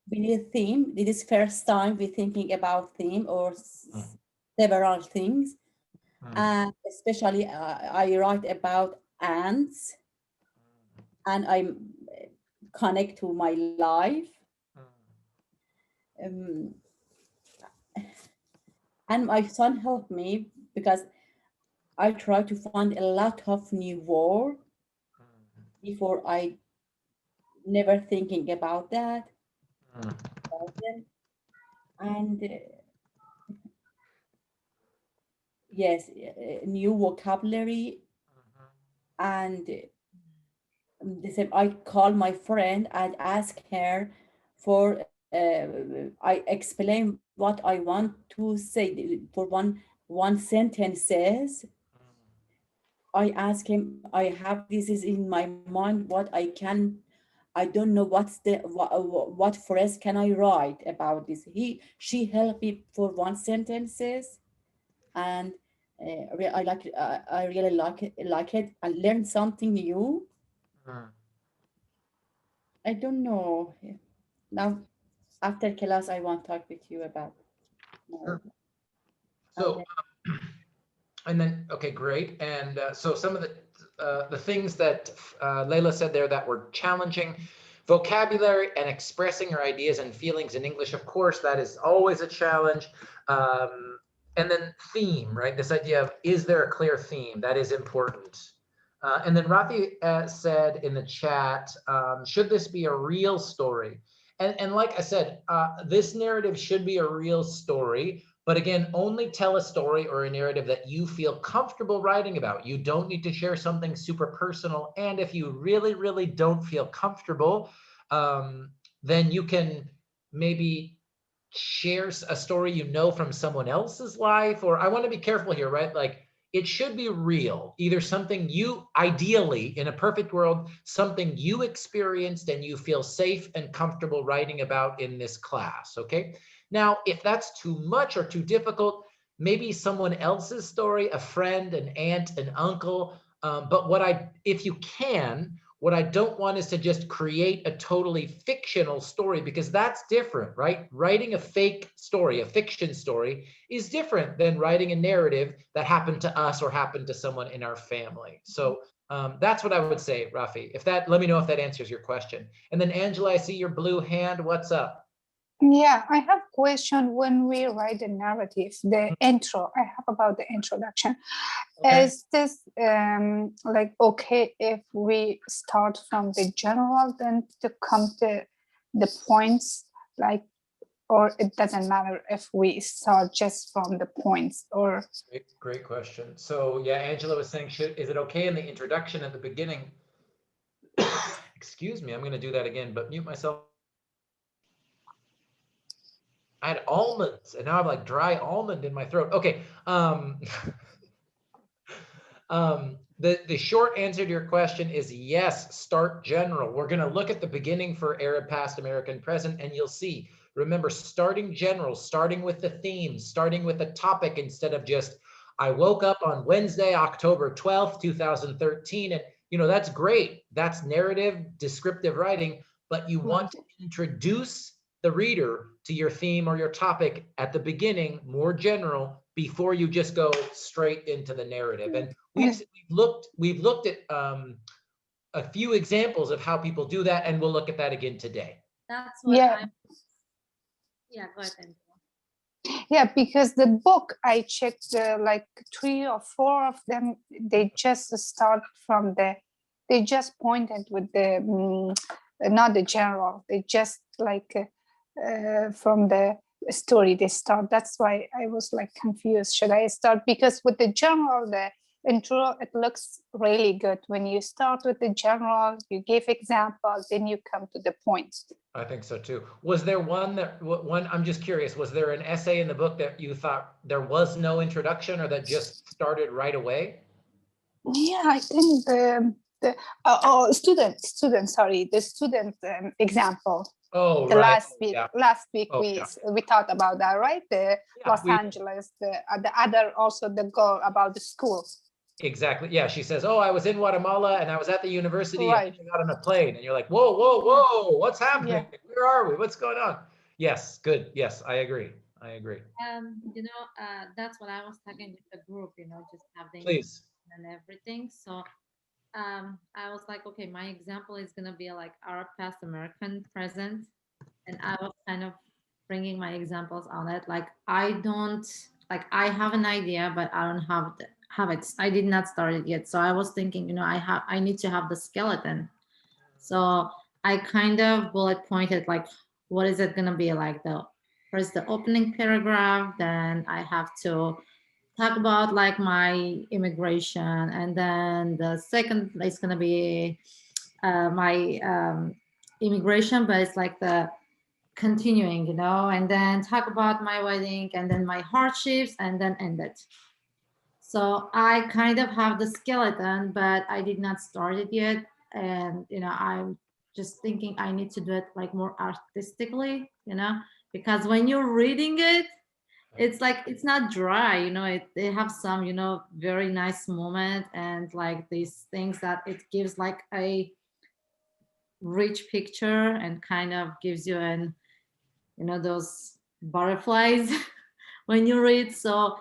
we need a theme. This is first time we're thinking about theme or several things. And especially I write about ants, and I connect to my life. And my son helped me because I try to find a lot of new words before I never thinking about that. And yes, new vocabulary. And the same, I call my friend and ask her for, I explain what I want to say for one sentences. I ask him, I have this is in my mind, I don't know what phrase can I write about this. She helped me for one sentences, and I really like it and learn something new. I don't know. Now, after class, I want to talk with you about. Sure. So, and then, okay, great. And so some of the things that Leila said there that were challenging, vocabulary and expressing your ideas and feelings in English, of course, that is always a challenge. And then theme, right? This idea of, is there a clear theme? That is important. And then Rafi said in the chat, should this be a real story? And like I said, this narrative should be a real story. But again, only tell a story or a narrative that you feel comfortable writing about. You don't need to share something super personal. And if you really, really don't feel comfortable, then you can maybe share a story you know from someone else's life. Or I want to be careful here, right? Like, it should be real, either something you, ideally, in a perfect world, something you experienced and you feel safe and comfortable writing about in this class, okay? Now, if that's too much or too difficult, maybe someone else's story, a friend, an aunt, an uncle. But if you can, what I don't want is to just create a totally fictional story, because that's different, right? Writing a fake story, a fiction story, is different than writing a narrative that happened to us or happened to someone in our family. So that's what I would say, Rafi. Let me know if that answers your question. And then Angela, I see your blue hand. What's up? Yeah, I have question when we write a narrative, the intro. I have about the introduction. Okay. Is this like okay if we start from the general then to come to the points, like, or it doesn't matter if we start just from the points? Or Great question. So yeah, Angela was saying, is it okay in the introduction at the beginning? Excuse me, I'm going to do that again, but mute myself. I had almonds and now I'm like dry almond in my throat. Okay. The short answer to your question is yes, start general. We're going to look at the beginning for Arab past, American present, and you'll see, remember, starting general, starting with the theme, starting with a topic instead of just, I woke up on Wednesday, October 12th, 2013. And, that's great. That's narrative, descriptive writing, but you want to introduce the reader to your theme or your topic at the beginning, more general, before you just go straight into the narrative. And we've looked at a few examples of how people do that, and we'll look at that again today. That's what yeah. Yeah, go ahead, Angela. Yeah, because the book I checked, like 3 or 4 of them, they just start from they just pointed with the not the general. They just like from the story they start. That's why I was like confused. Should I start? Because with the general, the intro, it looks really good. When you start with the general, you give examples, then you come to the points. I think so too. Was there one, I'm just curious, was there an essay in the book that you thought there was no introduction or that just started right away? Yeah, I think the student, sorry, the student example. Oh, the right. last week we talked about that, right? The Los Angeles, the other also the goal about the school. Exactly. Yeah, she says, oh, I was in Guatemala and I was at the university right. and I got on a plane, and you're like, whoa, whoa, whoa, what's happening? Yeah. Where are we? What's going on? Yes, good. Yes, I agree. That's what I was talking with the group, just having Please. And everything. So I was like, okay, my example is gonna be like Arab past, American present, and I was kind of bringing my examples on it. Like I have an idea, but I don't have it. I did not start it yet. So I was thinking, I need to have the skeleton. So I kind of bullet pointed like, what is it gonna be like? First the opening paragraph, then I have to talk about like my immigration, and then the second is gonna be my immigration, but it's like the continuing, and then talk about my wedding, and then my hardships, and then end it. So I kind of have the skeleton, but I did not start it yet, and I'm just thinking I need to do it like more artistically, because when you're reading it, it's like it's not dry, they have some very nice moment, and like these things that it gives like a rich picture and kind of gives you an those butterflies when you read. So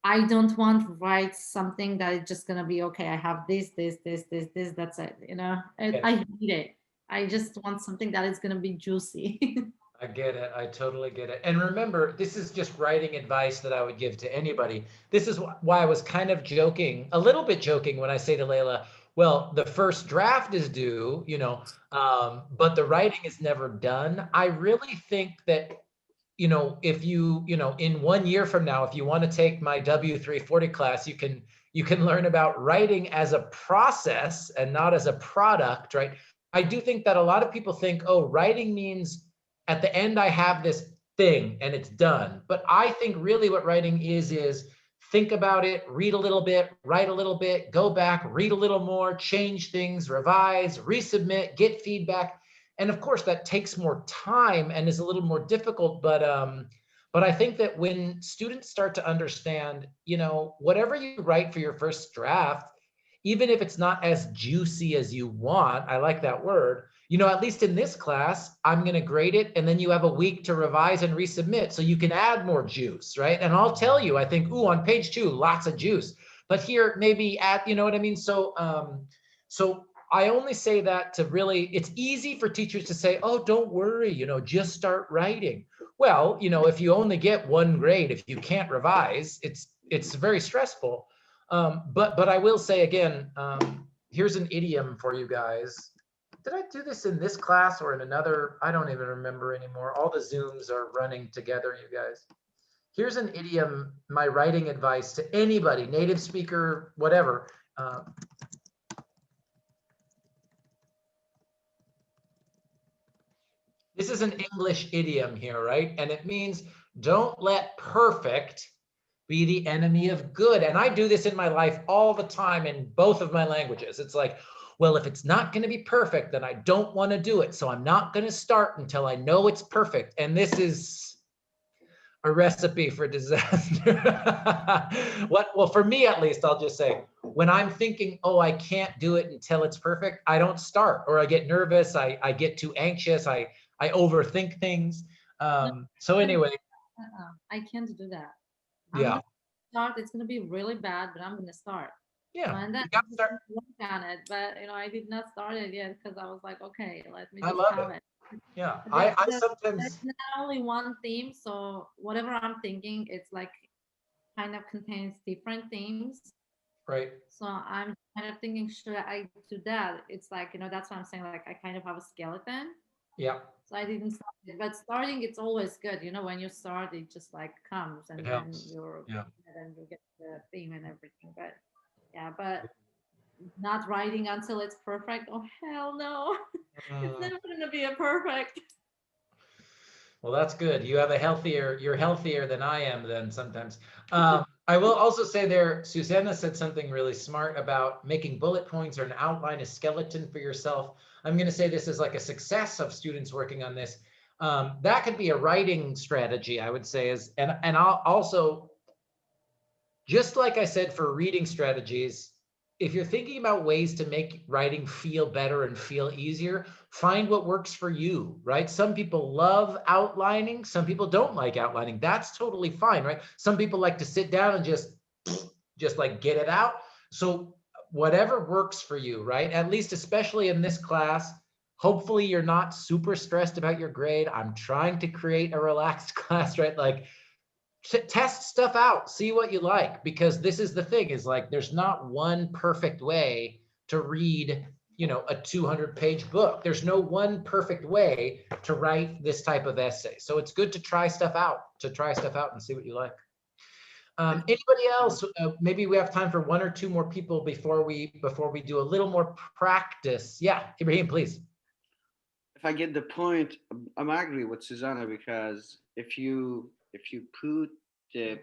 I don't want to write something that is just gonna be okay, I have this, that's it, I hate it. I just want something that is gonna be juicy. I get it. I totally get it. And remember, this is just writing advice that I would give to anybody. This is why I was kind of joking, a little bit joking, when I say to Layla, well, the first draft is due, but the writing is never done. I really think that, if you, in 1 year from now, if you want to take my W340 class, you can learn about writing as a process and not as a product, right? I do think that a lot of people think, oh, writing means at the end, I have this thing and it's done. But I think really what writing is think about it, read a little bit, write a little bit, go back, read a little more, change things, revise, resubmit, get feedback. And of course, that takes more time and is a little more difficult. But I think that when students start to understand, whatever you write for your first draft, even if it's not as juicy as you want, I like that word, at least in this class, I'm going to grade it, and then you have a week to revise and resubmit so you can add more juice, right? And I'll tell you, I think, ooh, on page 2, lots of juice. But here, maybe add, you know what I mean? So I only say that to really, it's easy for teachers to say, oh, don't worry, you know, just start writing. Well, you know, if you only get 1 grade, if you can't revise, it's very stressful. But I will say again, here's an idiom for you guys. Did I do this in this class or in another? I don't even remember anymore. All the Zooms are running together, you guys. Here's an idiom, my writing advice to anybody, native speaker, whatever. This is an English idiom here, right? And it means don't let perfect be the enemy of good. And I do this in my life all the time in both of my languages. It's like, well, if it's not going to be perfect, then I don't want to do it. So I'm not going to start until I know it's perfect. And this is a recipe for disaster. Well, for me at least, I'll just say, when I'm thinking, oh, I can't do it until it's perfect, I don't start, or I get nervous, I get too anxious, I overthink things. So anyway. I can't do that. Yeah. Start, it's gonna be really bad, but I'm gonna start. Yeah. And then you got to start. Work on it, but you know, I did not start it yet because I was like, okay, let me I just love have it. it. Yeah, I sometimes. There's not only one theme, so whatever I'm thinking, it's like kind of contains different themes. Right. So I'm kind of thinking, should I do that? It's like, you know, that's what I'm saying. Like I kind of have a skeleton. Yeah. So I didn't start it, but starting it's always good. You know, when you start, it just like comes, and then you're, and then you get the theme and everything. But yeah, but not writing until it's perfect. Oh hell no, it's never gonna be a perfect. Well, that's good. You have you're healthier than I am then sometimes. I will also say there, Susanna said something really smart about making bullet points or an outline, a skeleton for yourself. I'm going to say this is like a success of students working on this. That could be a writing strategy, I would say, and I'll also, just like I said for reading strategies, if you're thinking about ways to make writing feel better and feel easier, find what works for you, right? Some people love outlining. Some people don't like outlining. That's totally fine, right? Some people like to sit down and just like get it out. So whatever works for you, right? At least, especially in this class, hopefully you're not super stressed about your grade. I'm trying to create a relaxed class, right? Like, test stuff out, see what you like, because this is the thing, is like there's not one perfect way to read, you know, a 200-page book. There's no one perfect way to write this type of essay. So it's good to try stuff out, and see what you like. Anybody else? Maybe we have time for 1 or 2 more people before we do a little more practice. Yeah, Ibrahim, please. If I get the point, I'm agree with Susanna, because if you put the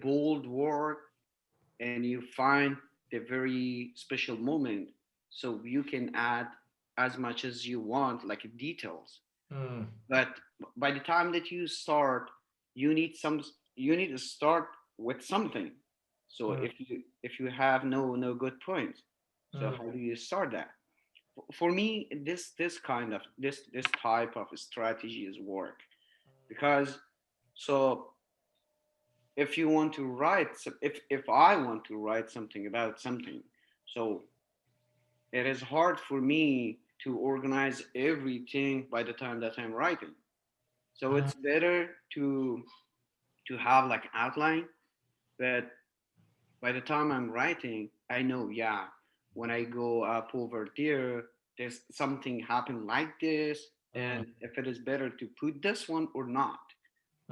bold word and you find the very special moment, so you can add as much as you want, like details. But by the time that you start, you need to start with something. So if you have no good point, so how do you start that? For me, this type of strategy is work, because so if you want to write, if I want to write something about something, so it is hard for me to organize everything by the time that I'm writing. So it's better to have like outline, but by the time I'm writing, I know, yeah, when I go up over there, there's something happen like this, and if it is better to put this one or not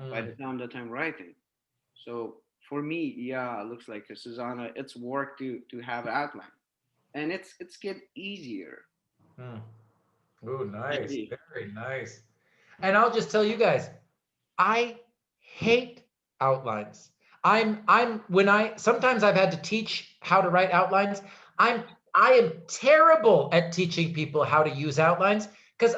by the time that I'm writing. So for me, yeah, it looks like Susanna, it's work to have outline, and it's get easier. Oh, nice, very nice. And I'll just tell you guys, I hate outlines. Sometimes I've had to teach how to write outlines. I am terrible at teaching people how to use outlines because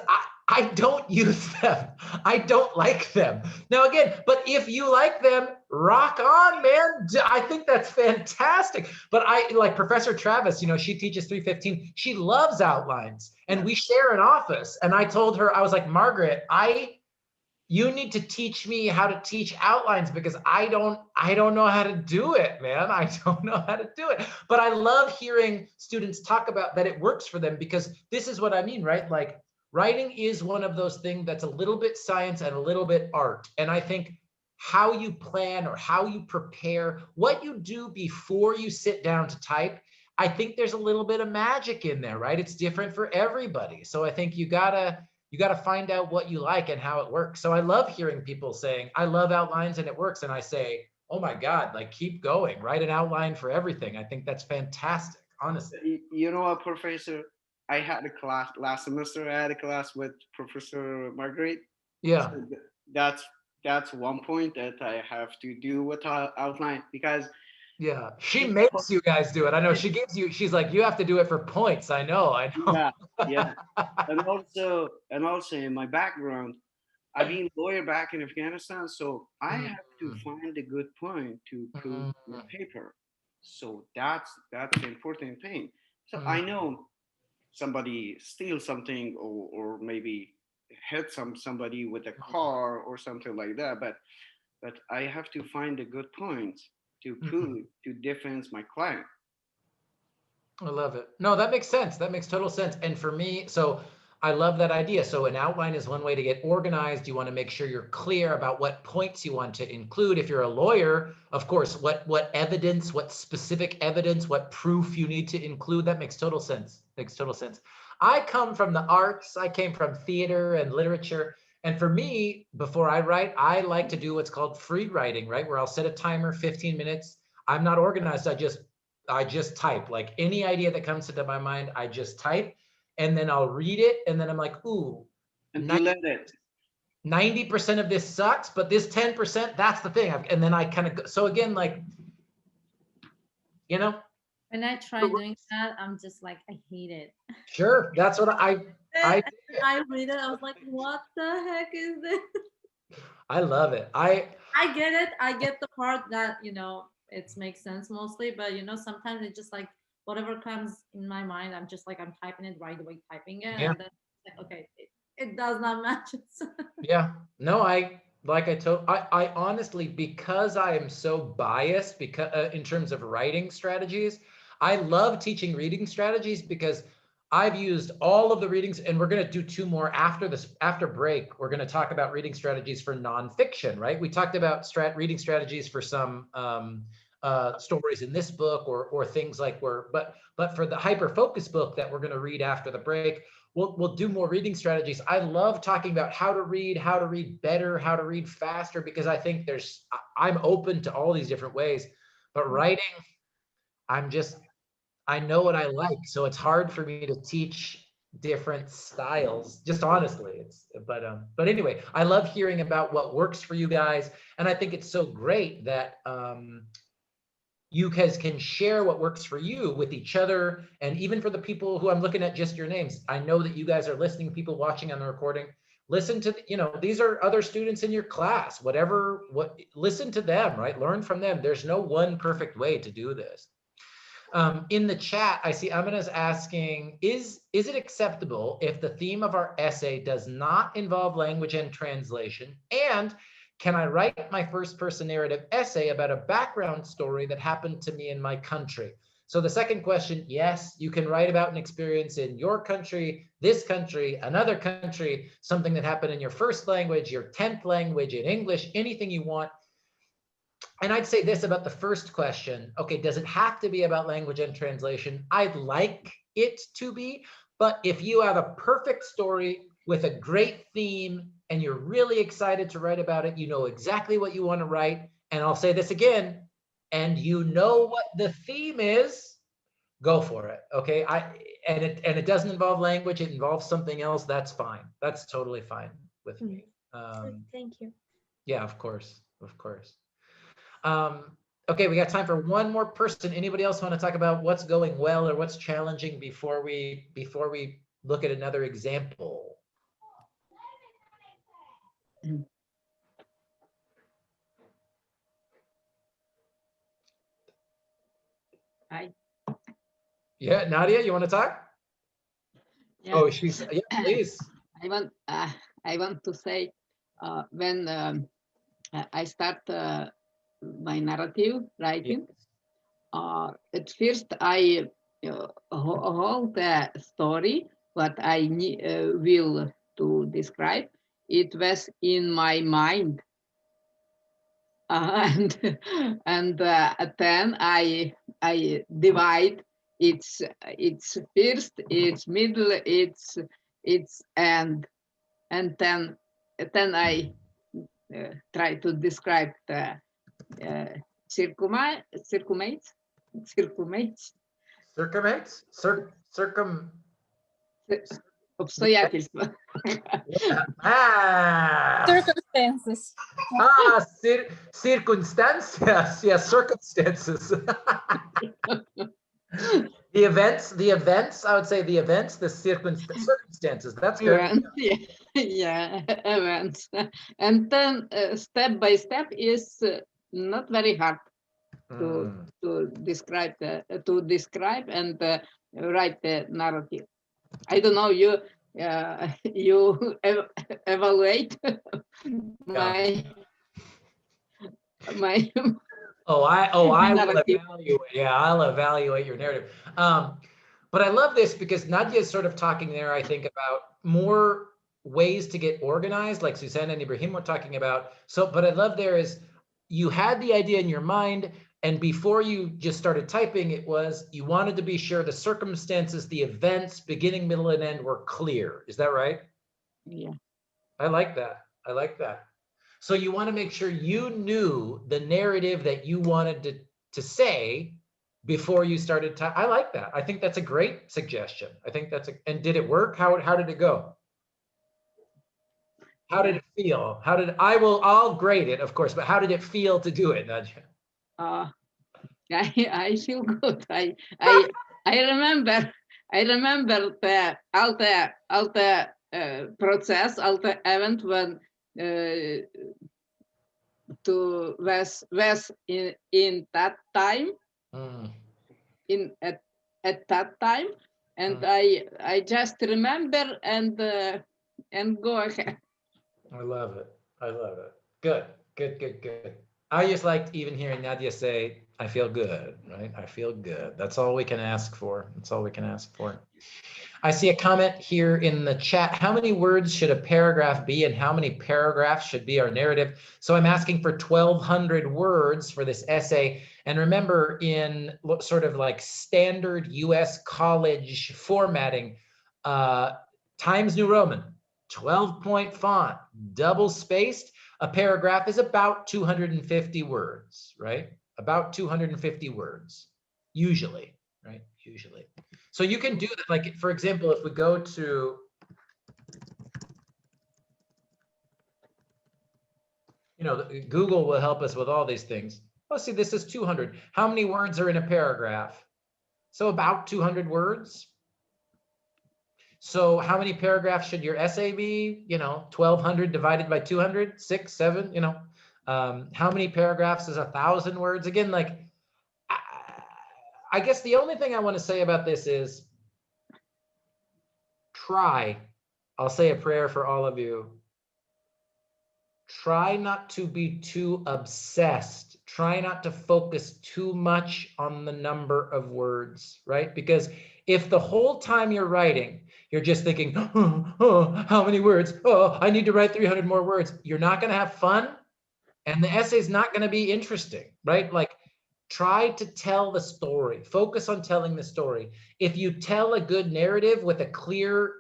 I don't use them. I don't like them. Now again, but if you like them, rock on, man. I think that's fantastic. But I like Professor Travis, you know, she teaches 315. She loves outlines and we share an office. And I told her, I was like, Margaret, I you need to teach me how to teach outlines because I don't know how to do it, man. I don't know how to do it. But I love hearing students talk about that it works for them, because this is what I mean, right? Like writing is one of those things that's a little bit science and a little bit art. And I think how you plan or how you prepare, what you do before you sit down to type, I think there's a little bit of magic in there, right? It's different for everybody. So I think you gotta find out what you like and how it works. So I love hearing people saying, I love outlines and it works. And I say, oh my God, like keep going, write an outline for everything. I think that's fantastic, honestly. You know what, Professor? I had a class last semester. I had a class with Professor Margaret. Yeah. So that's one point that I have to do with outline, because yeah, she makes you guys do it. I know she gives you, she's like, you have to do it for points. I know. Yeah. And also in my background, I've been a lawyer back in Afghanistan, so I have to find a good point to prove the paper. So that's the important thing. So I know somebody steals something, or maybe hit somebody with a car or something like that, but I have to find a good point to prove to defend my client. I love it. No, that makes sense. That makes total sense. And for me, so I love that idea. So an outline is one way to get organized. You want to make sure you're clear about what points you want to include. If you're a lawyer, of course, what evidence, what specific evidence, what proof you need to include. That makes total sense. Makes total sense. I come from the arts. I came from theater and literature. And for me, before I write, I like to do what's called free writing, right? Where I'll set a timer, 15 minutes. I'm not organized. I just type, like any idea that comes into my mind, I just type, and then I'll read it. And then I'm like, ooh, and you let it. 90% of this sucks, but this 10%, that's the thing. And then I kind of go, so again, like, you know. When I try doing that, I'm just like, I hate it. Sure, that's what I read it, I was like, what the heck is this? I love it. I get it. I get the part that, it makes sense mostly, but sometimes it's just like whatever comes in my mind, I'm just like, I'm typing it right away, typing it. Yeah. And then like, okay, it does not match. Yeah, no, I honestly, because I am so biased because in terms of writing strategies, I love teaching reading strategies because I've used all of the readings, and we're going to do 2 more after this, after break. We're going to talk about reading strategies for nonfiction, right? We talked about reading strategies for some stories in this book, or things like but for the hyper focus book that we're going to read after the break, we'll do more reading strategies. I love talking about how to read better, how to read faster, because I think I'm open to all these different ways, but writing, I know what I like. So it's hard for me to teach different styles, just honestly. But anyway, I love hearing about what works for you guys. And I think it's so great that you guys can share what works for you with each other. And even for the people who I'm looking at just your names, I know that you guys are listening, people watching on the recording, listen to, these are other students in your class, listen to them, right? Learn from them. There's no one perfect way to do this. In the chat, I see Amina's asking, is it acceptable if the theme of our essay does not involve language and translation? And can I write my first person narrative essay about a background story that happened to me in my country? So the second question, yes, you can write about an experience in your country, this country, another country, something that happened in your first language, your 10th language, in English, anything you want. And I'd say this about the first question. Okay, does it have to be about language and translation? I'd like it to be, but if you have a perfect story with a great theme and you're really excited to write about it, you know exactly what you want to write. And I'll say this again, and you know what the theme is, go for it. Okay. And it doesn't involve language, it involves something else. That's fine. That's totally fine with me. Thank you. Yeah, of course. Of course. Okay, we got time for one more person. Anybody else want to talk about what's going well or what's challenging before we look at another example? Yeah, Nadia, you want to talk? Yeah. Oh, yeah, please. I want to say when I start my narrative writing, at first I hold the story, what I will to describe. It was in my mind, and then I divide its first, its middle, its end, and then I try to describe the circummates, обстоятельства. Circumstances. Circumstances. Yes, circumstances. The events, I would say the events, the circumstances. That's good. Events, yeah, events. And then step by step is not very hard to describe and write the narrative. I don't know, you evaluate my I will evaluate. Yeah, I'll evaluate your narrative. But I love this because Nadia is sort of talking there, I think, about more ways to get organized, like Susanna and Ibrahim were talking about. So, but I love there is you had the idea in your mind, and before you just started typing, it was you wanted to be sure the circumstances, the events, beginning, middle, and end were clear. Is that right? Yeah. I like that. I like that. So you want to make sure you knew the narrative that you wanted to say before you started. I like that. I think that's a great suggestion. I think that's and did it work? How did it go? How did it feel? I'll grade it, of course, but how did it feel to do it, Nadia? I feel good. I remember the all the process, all the event when to was in that time, at that time, and I just remember and go ahead. I love it. I love it. Good. I just liked even hearing Nadia say, I feel good, right? I feel good. That's all we can ask for. That's all we can ask for. I see a comment here in the chat. How many words should a paragraph be and how many paragraphs should be our narrative? So I'm asking for 1,200 words for this essay. And remember, in sort of like standard US college formatting, Times New Roman, 12-point font, double spaced, a paragraph is about 250 words, right? About 250 words, usually, right? Usually. So you can do that. Like, for example, if we go to, Google will help us with all these things. Oh, see, this is 200. How many words are in a paragraph? So about 200 words. So how many paragraphs should your essay be? 1,200 divided by 200, 6, 7, how many paragraphs is 1,000 words? Again, like, I guess the only thing I want to say about this is I'll say a prayer for all of you. Try not to be too obsessed. Try not to focus too much on the number of words, right? Because if the whole time you're writing, you're just thinking, oh, how many words? Oh, I need to write 300 more words. You're not going to have fun, and the essay's not going to be interesting, right? Like, try to tell the story. Focus on telling the story. If you tell a good narrative with a clear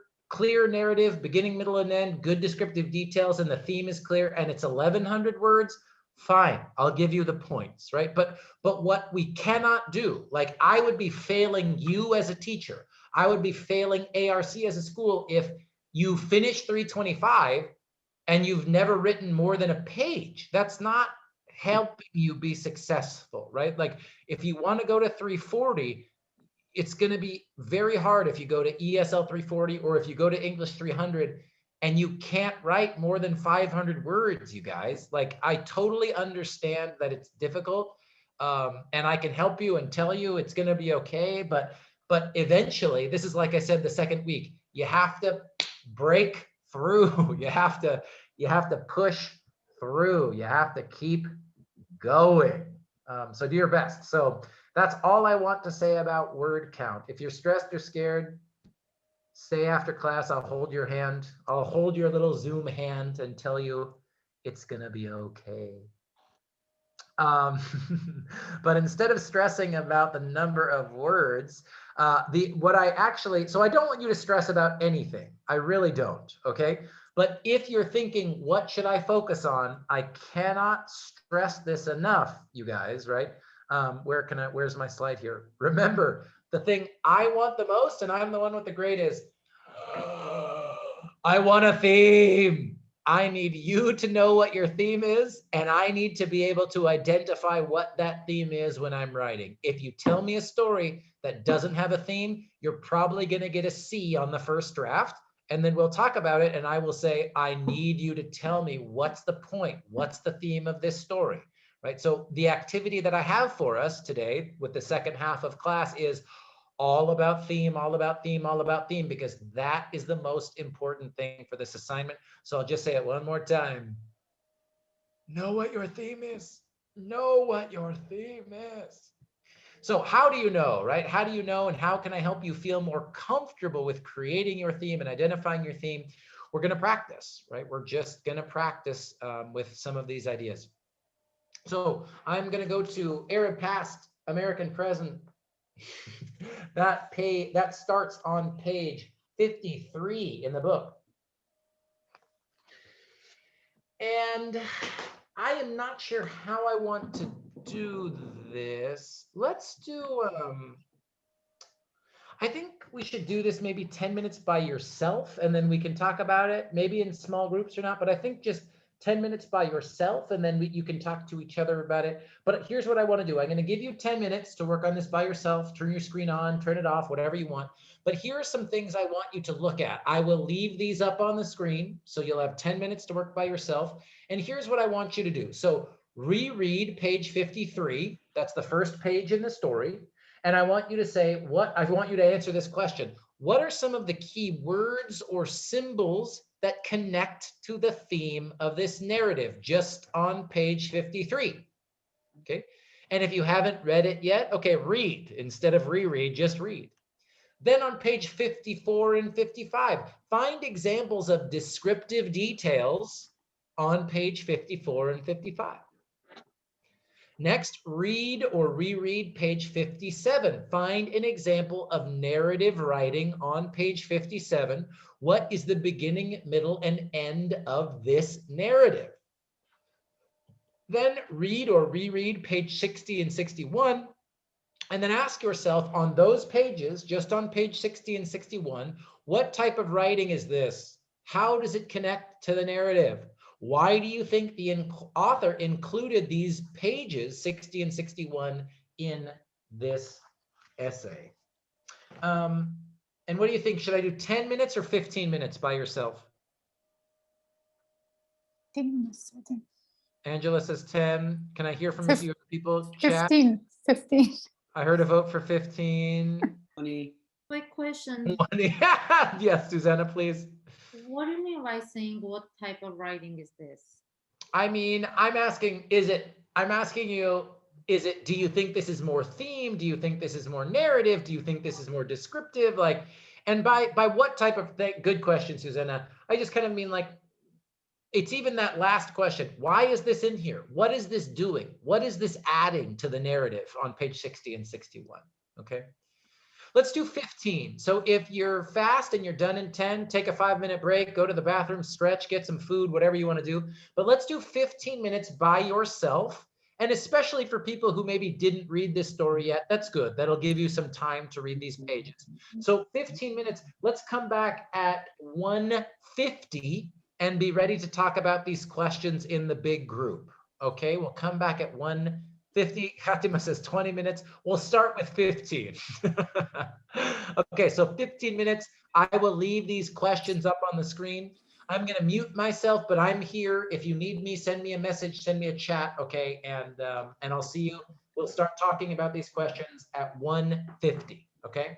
narrative, beginning, middle, and end, good descriptive details, and the theme is clear, and it's 1,100 words, fine, I'll give you the points, right? But what we cannot do, like, I would be failing you as a teacher. I would be failing ARC as a school if you finish 325 and you've never written more than a page. That's not helping you be successful, right? Like, if you want to go to 340, it's going to be very hard if you go to ESL 340 or if you go to English 300 and you can't write more than 500 words, you guys. Like, I totally understand that it's difficult, and I can help you and tell you it's going to be okay. But eventually, this is, like I said, the second week, you have to break through. You have to push through. You have to keep going. So do your best. So that's all I want to say about word count. If you're stressed or scared, stay after class. I'll hold your hand. I'll hold your little Zoom hand and tell you it's gonna be okay. But instead of stressing about the number of words, so I don't want you to stress about anything. I really don't, okay? But if you're thinking, what should I focus on? I cannot stress this enough, you guys, right? Where's my slide here? Remember, the thing I want the most, and I'm the one with the grade, is I want a theme. I need you to know what your theme is, and I need to be able to identify what that theme is when I'm writing. If you tell me a story that doesn't have a theme, you're probably going to get a C on the first draft, and then we'll talk about it, and I will say, I need you to tell me what's the point, what's the theme of this story, right? So the activity that I have for us today with the second half of class is all about theme, all about theme, all about theme, because that is the most important thing for this assignment. So I'll just say it one more time. Know what your theme is. Know what your theme is. So how do you know, right? How do you know, and how can I help you feel more comfortable with creating your theme and identifying your theme? We're going to practice, right? We're just going to practice with some of these ideas. So I'm going to go to Arab past, American present. That starts on page 53 in the book. And I am not sure how I want to do this. Let's do, I think we should do this maybe 10 minutes by yourself, and then we can talk about it, maybe in small groups or not, but I think just 10 minutes by yourself, and then you can talk to each other about it. But here's what I want to do. I'm going to give you 10 minutes to work on this by yourself. Turn your screen on, turn it off, whatever you want. But here are some things I want you to look at. I will leave these up on the screen, so you'll have 10 minutes to work by yourself. And here's what I want you to do. So reread page 53. That's the first page in the story. And I want you to say, I want you to answer this question. What are some of the key words or symbols that connect to the theme of this narrative, just on page 53? Okay. And if you haven't read it yet, okay, read. Instead of reread, just read. Then on page 54 and 55, find examples of descriptive details on page 54 and 55. Next, read or reread page 57. Find an example of narrative writing on page 57. What is the beginning, middle, and end of this narrative? Then read or reread page 60 and 61. And then ask yourself on those pages, just on page 60 and 61, what type of writing is this? How does it connect to the narrative? Why do you think the author included these pages, 60 and 61, in this essay? And what do you think? Should I do 10 minutes or 15 minutes by yourself? 10 minutes, I think. Angela says 10. Can I hear from a few people? 15. I heard a vote for 15. 20. Quick question. Yes, Susanna, please. What do you mean by saying what type of writing is this? I mean, I'm asking you, do you think this is more theme? Do you think this is more narrative? Do you think this is more descriptive? Like, and by what type of thing? Good question, Susanna. I just kind of mean like, it's even that last question. Why is this in here? What is this doing? What is this adding to the narrative on page 60 and 61? Okay. Let's do 15. So if you're fast and you're done in 10, take a 5-minute break, go to the bathroom, stretch, get some food, whatever you want to do. But let's do 15 minutes by yourself. And especially for people who maybe didn't read this story yet, that's good. That'll give you some time to read these pages. So 15 minutes, let's come back at 1:50 and be ready to talk about these questions in the big group. Okay, we'll come back at 1:50. Fatima says 20 minutes. We'll start with 15. Okay, so 15 minutes. I will leave these questions up on the screen. I'm going to mute myself, but I'm here. If you need me, send me a message, send me a chat, okay? And I'll see you. We'll start talking about these questions at 1:50, okay?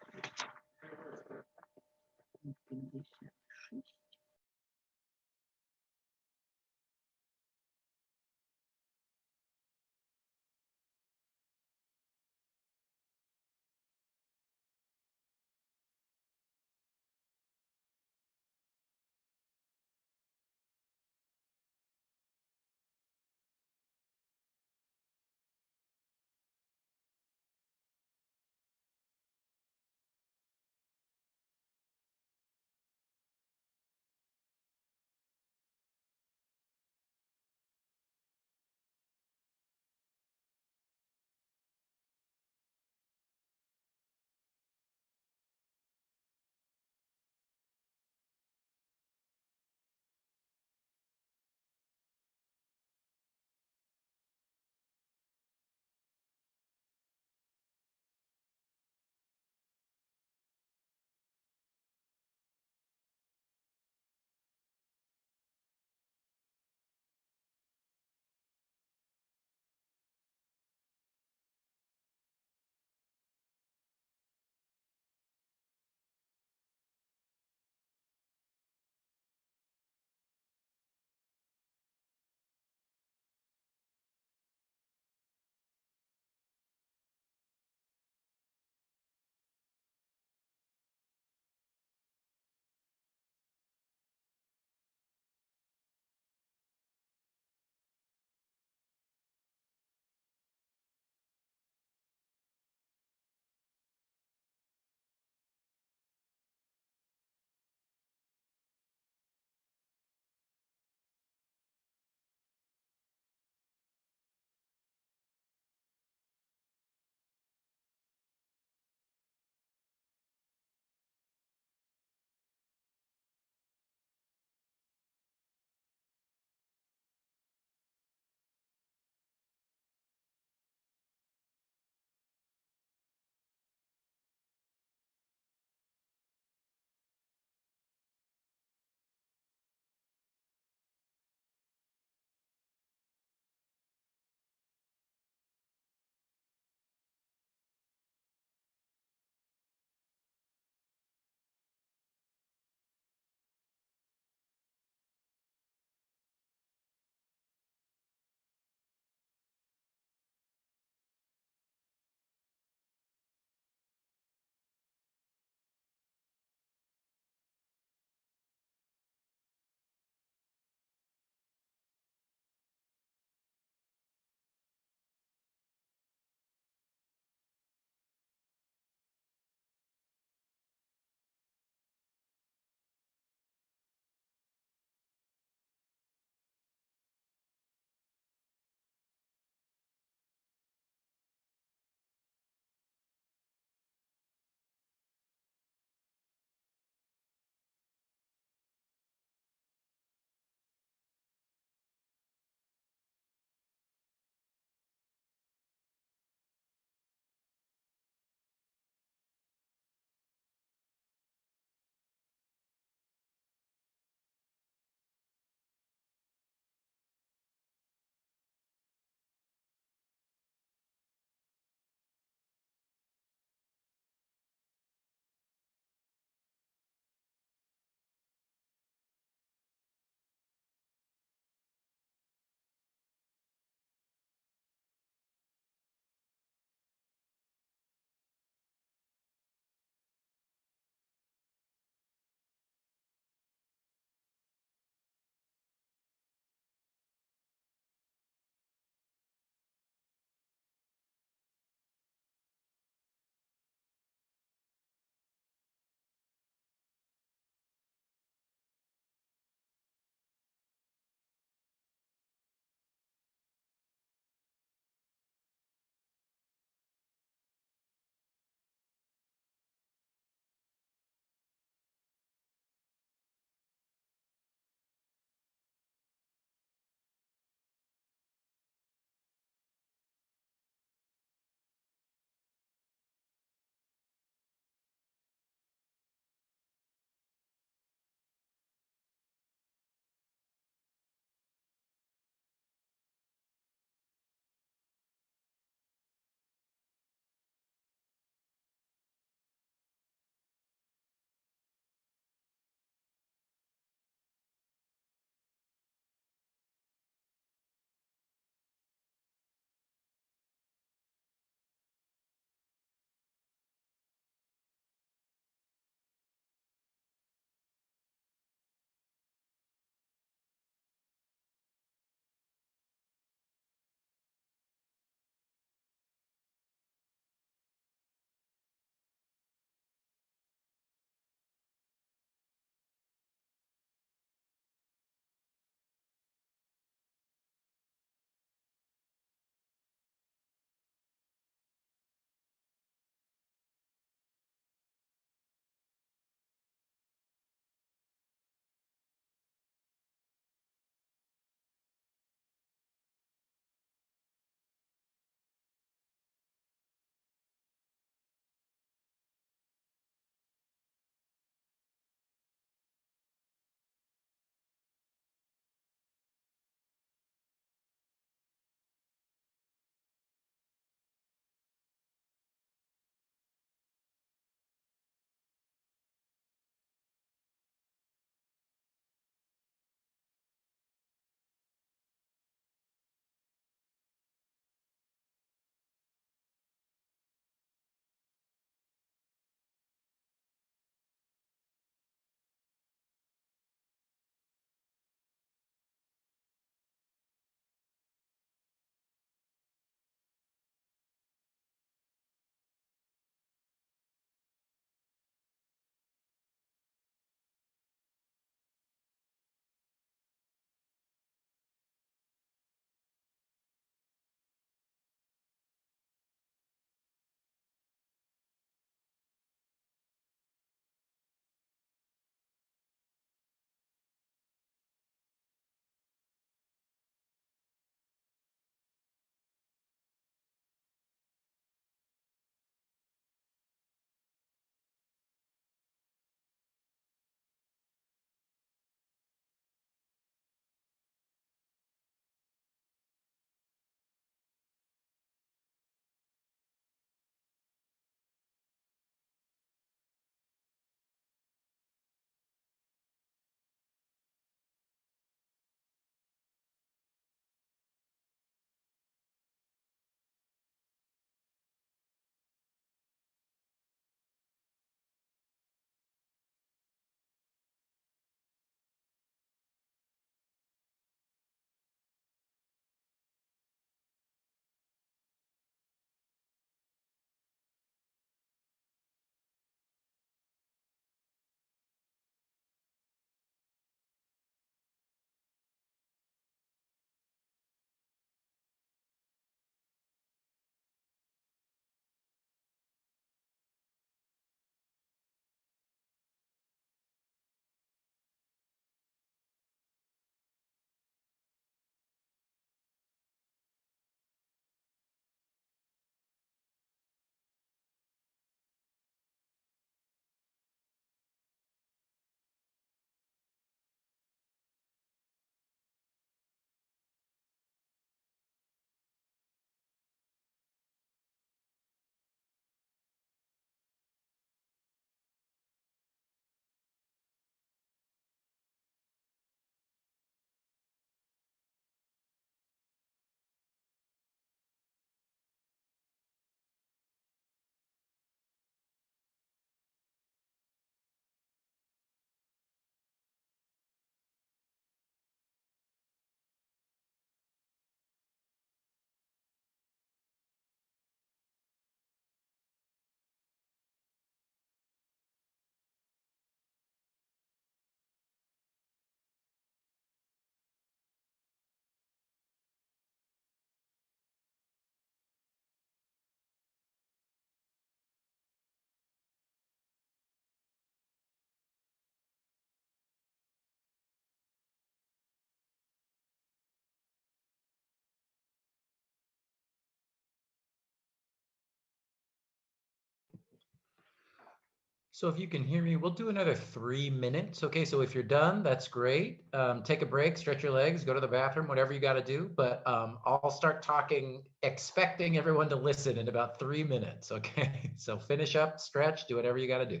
So if you can hear me, we'll do another 3 minutes. Okay, so if you're done, that's great. Take a break, stretch your legs, go to the bathroom, whatever you got to do. But I'll start talking, expecting everyone to listen in about 3 minutes. Okay, so finish up, stretch, do whatever you got to do.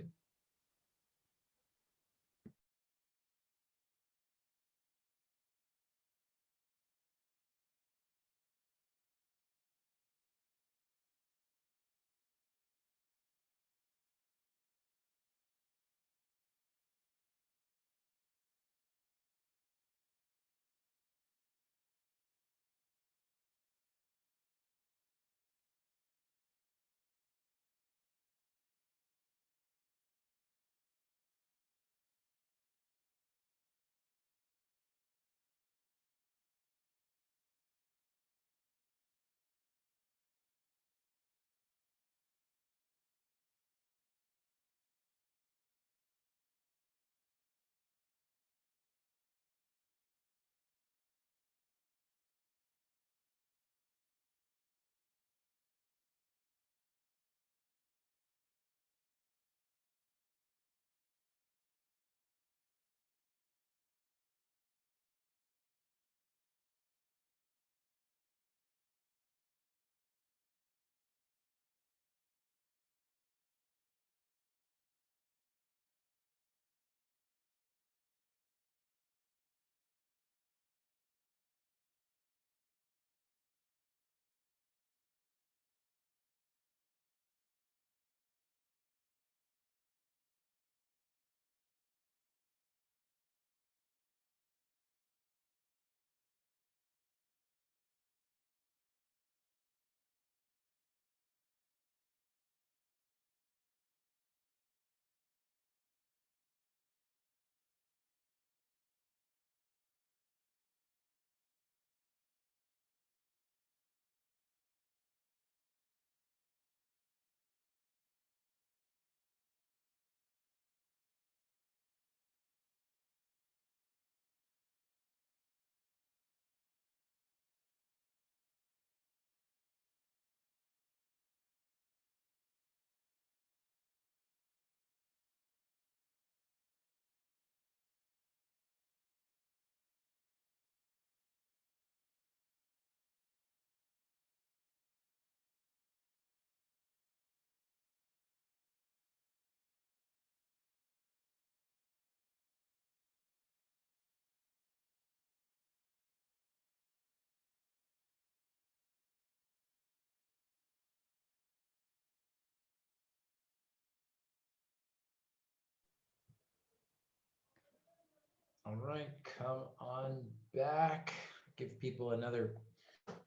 All right, come on back. Give people another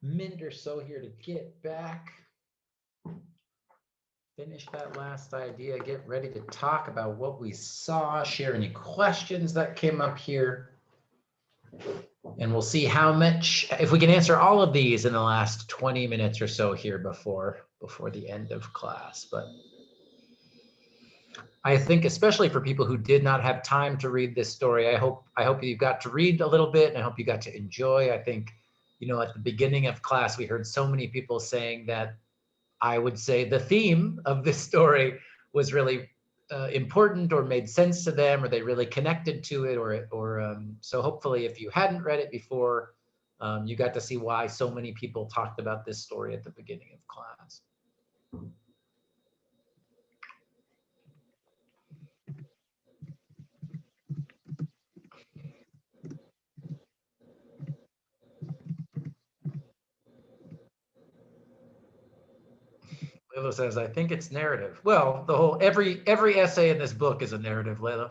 minute or so here to get back. Finish that last idea, get ready to talk about what we saw, share any questions that came up here. And we'll see how much, if we can answer all of these in the last 20 minutes or so here before the end of class. But I think especially for people who did not have time to read this story, I hope you got to read a little bit and I hope you got to enjoy. I think, you know, at the beginning of class, we heard so many people saying that I would say the theme of this story was really important or made sense to them, or they really connected to it, so hopefully if you hadn't read it before, you got to see why so many people talked about this story at the beginning of class. Layla says, I think it's narrative. Well, the whole, every essay in this book is a narrative, Layla.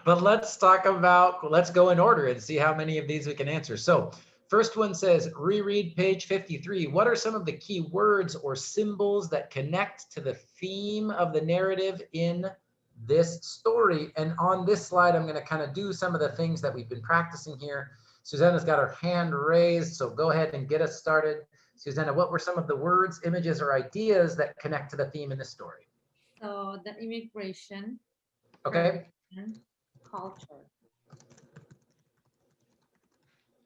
But let's go in order and see how many of these we can answer. So first one says, reread page 53. What are some of the key words or symbols that connect to the theme of the narrative in this story? And on this slide, I'm gonna kind of do some of the things that we've been practicing here. Susanna's got her hand raised, so go ahead and get us started. Susanna, what were some of the words, images, or ideas that connect to the theme in this story? So the immigration. Okay. Culture.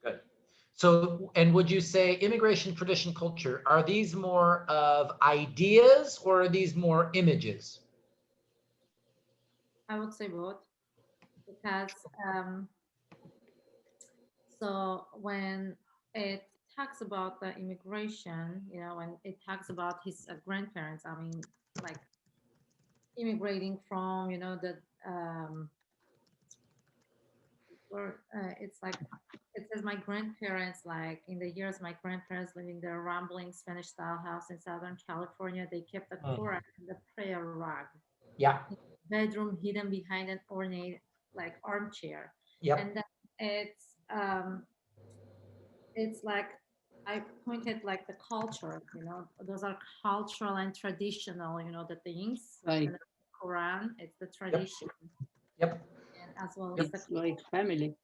Good. So, and would you say immigration, tradition, culture, are these more of ideas or are these more images? I would say both, because so when it talks about the immigration, you know, when it talks about his grandparents, I mean, like immigrating from, you know, the where it's like it says my grandparents, like in the years my grandparents living their rambling Spanish style house in Southern California, they kept the Quran and the prayer rug. Yeah. Bedroom hidden behind an ornate like armchair. Yep. And then it's like I pointed like the culture, you know, those are cultural and traditional, you know, the things. Right. And the Quran, it's the tradition. Yep. And as well as It's like family.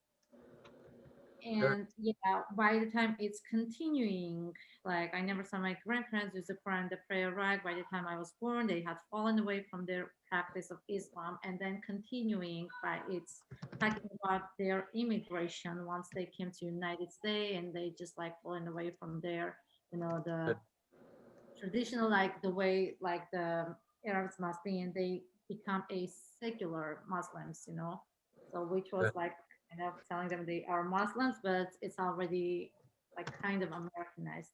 and yeah, by the time it's continuing, like I never saw my grandparents use the Quran, the prayer rug. By the time I was born, they had fallen away from their practice of Islam, and then continuing by it's talking about their immigration once they came to United States, and they just like fallen away from their, you know, the traditional, like the way like the Arabs must be, and they become a secular Muslims, you know, so which was like kind of telling them they are Muslims, but it's already like kind of Americanized.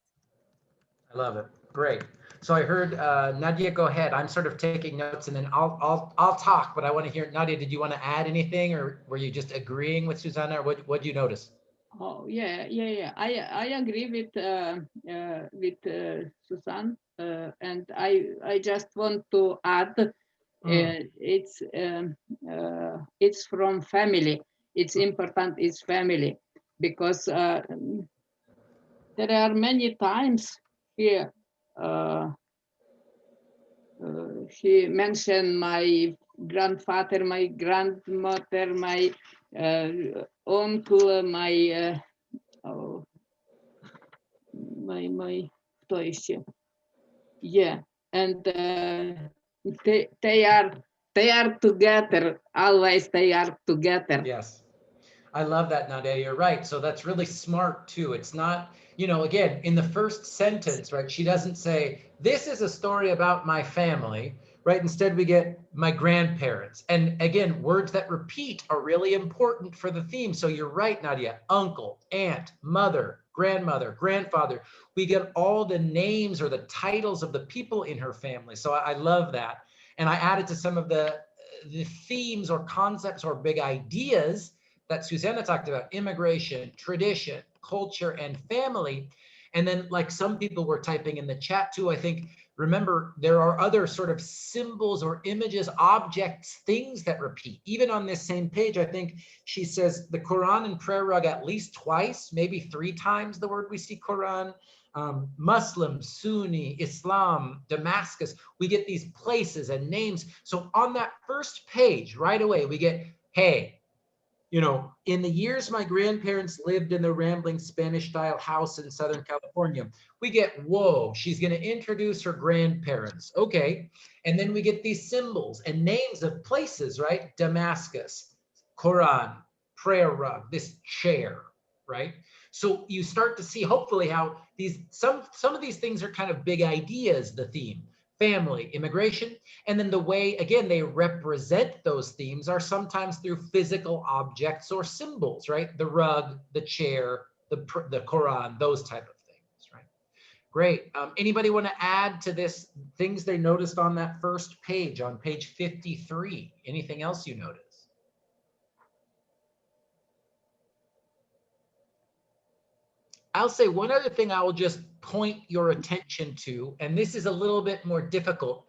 I love it. Great. So I heard Nadia, go ahead. I'm sort of taking notes, and then I'll talk, but I want to hear, Nadia, did you want to add anything, or were you just agreeing with Susanna, or what did you notice? Oh yeah. I agree with Susan, and I just want to add, it's from family. It's important. It's family, because there are many times here. He mentioned my grandfather, my grandmother, my uncle, my kto jeszcze? Yeah, and they are together. Always they are together. Yes. I love that, Nadia. You're right. So that's really smart too. It's not, you know, again, in the first sentence, right? She doesn't say, this is a story about my family, right? Instead, we get my grandparents. And again, words that repeat are really important for the theme. So you're right, Nadia. Uncle, aunt, mother, grandmother, grandfather. We get all the names or the titles of the people in her family. So I love that. And I added to some of the themes or concepts or big ideas that Susanna talked about: immigration, tradition, culture, and family. And then, like some people were typing in the chat too, I think, remember, there are other sort of symbols or images, objects, things that repeat. Even on this same page, I think she says the Quran and prayer rug at least twice, maybe 3 times the word we see Quran. Muslim, Sunni, Islam, Damascus, we get these places and names. So on that first page, right away, we get, hey, you know, in the years my grandparents lived in the rambling Spanish style house in Southern California, we get, whoa, she's going to introduce her grandparents. Okay. And then we get these symbols and names of places, right? Damascus, Quran, prayer rug, this chair, right? So you start to see hopefully how these, some of these things are kind of big ideas, the theme. Family, immigration, and then the way, again, they represent those themes are sometimes through physical objects or symbols, right? The rug, the chair, the Quran, those type of things, right? Great. Anybody want to add to this, things they noticed on that first page, on page 53? Anything else you noticed? I'll say one other thing I will just point your attention to, and this is a little bit more difficult,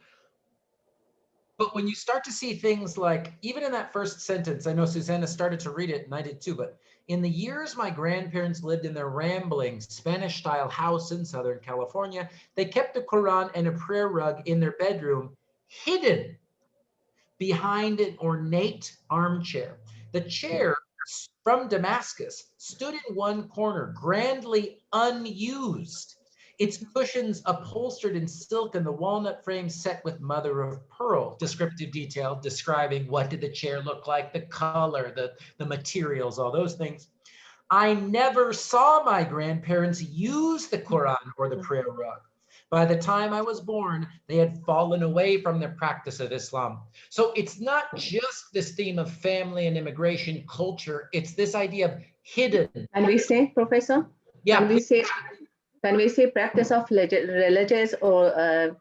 but when you start to see things like, even in that first sentence, I know Susanna started to read it and I did too, but in the years my grandparents lived in their rambling Spanish style house in Southern California, they kept the Quran and a prayer rug in their bedroom, hidden behind an ornate armchair. The chair from Damascus stood in one corner, grandly unused, its cushions upholstered in silk and the walnut frame set with mother of pearl. Descriptive detail describing what did the chair look like, the color, the materials, all those things. I never saw my grandparents use the Quran or the prayer rug. By the time I was born, they had fallen away from their practice of Islam. So it's not just this theme of family and immigration culture. It's this idea of hidden. And we say, Professor? Yeah. Can we say practice of religious or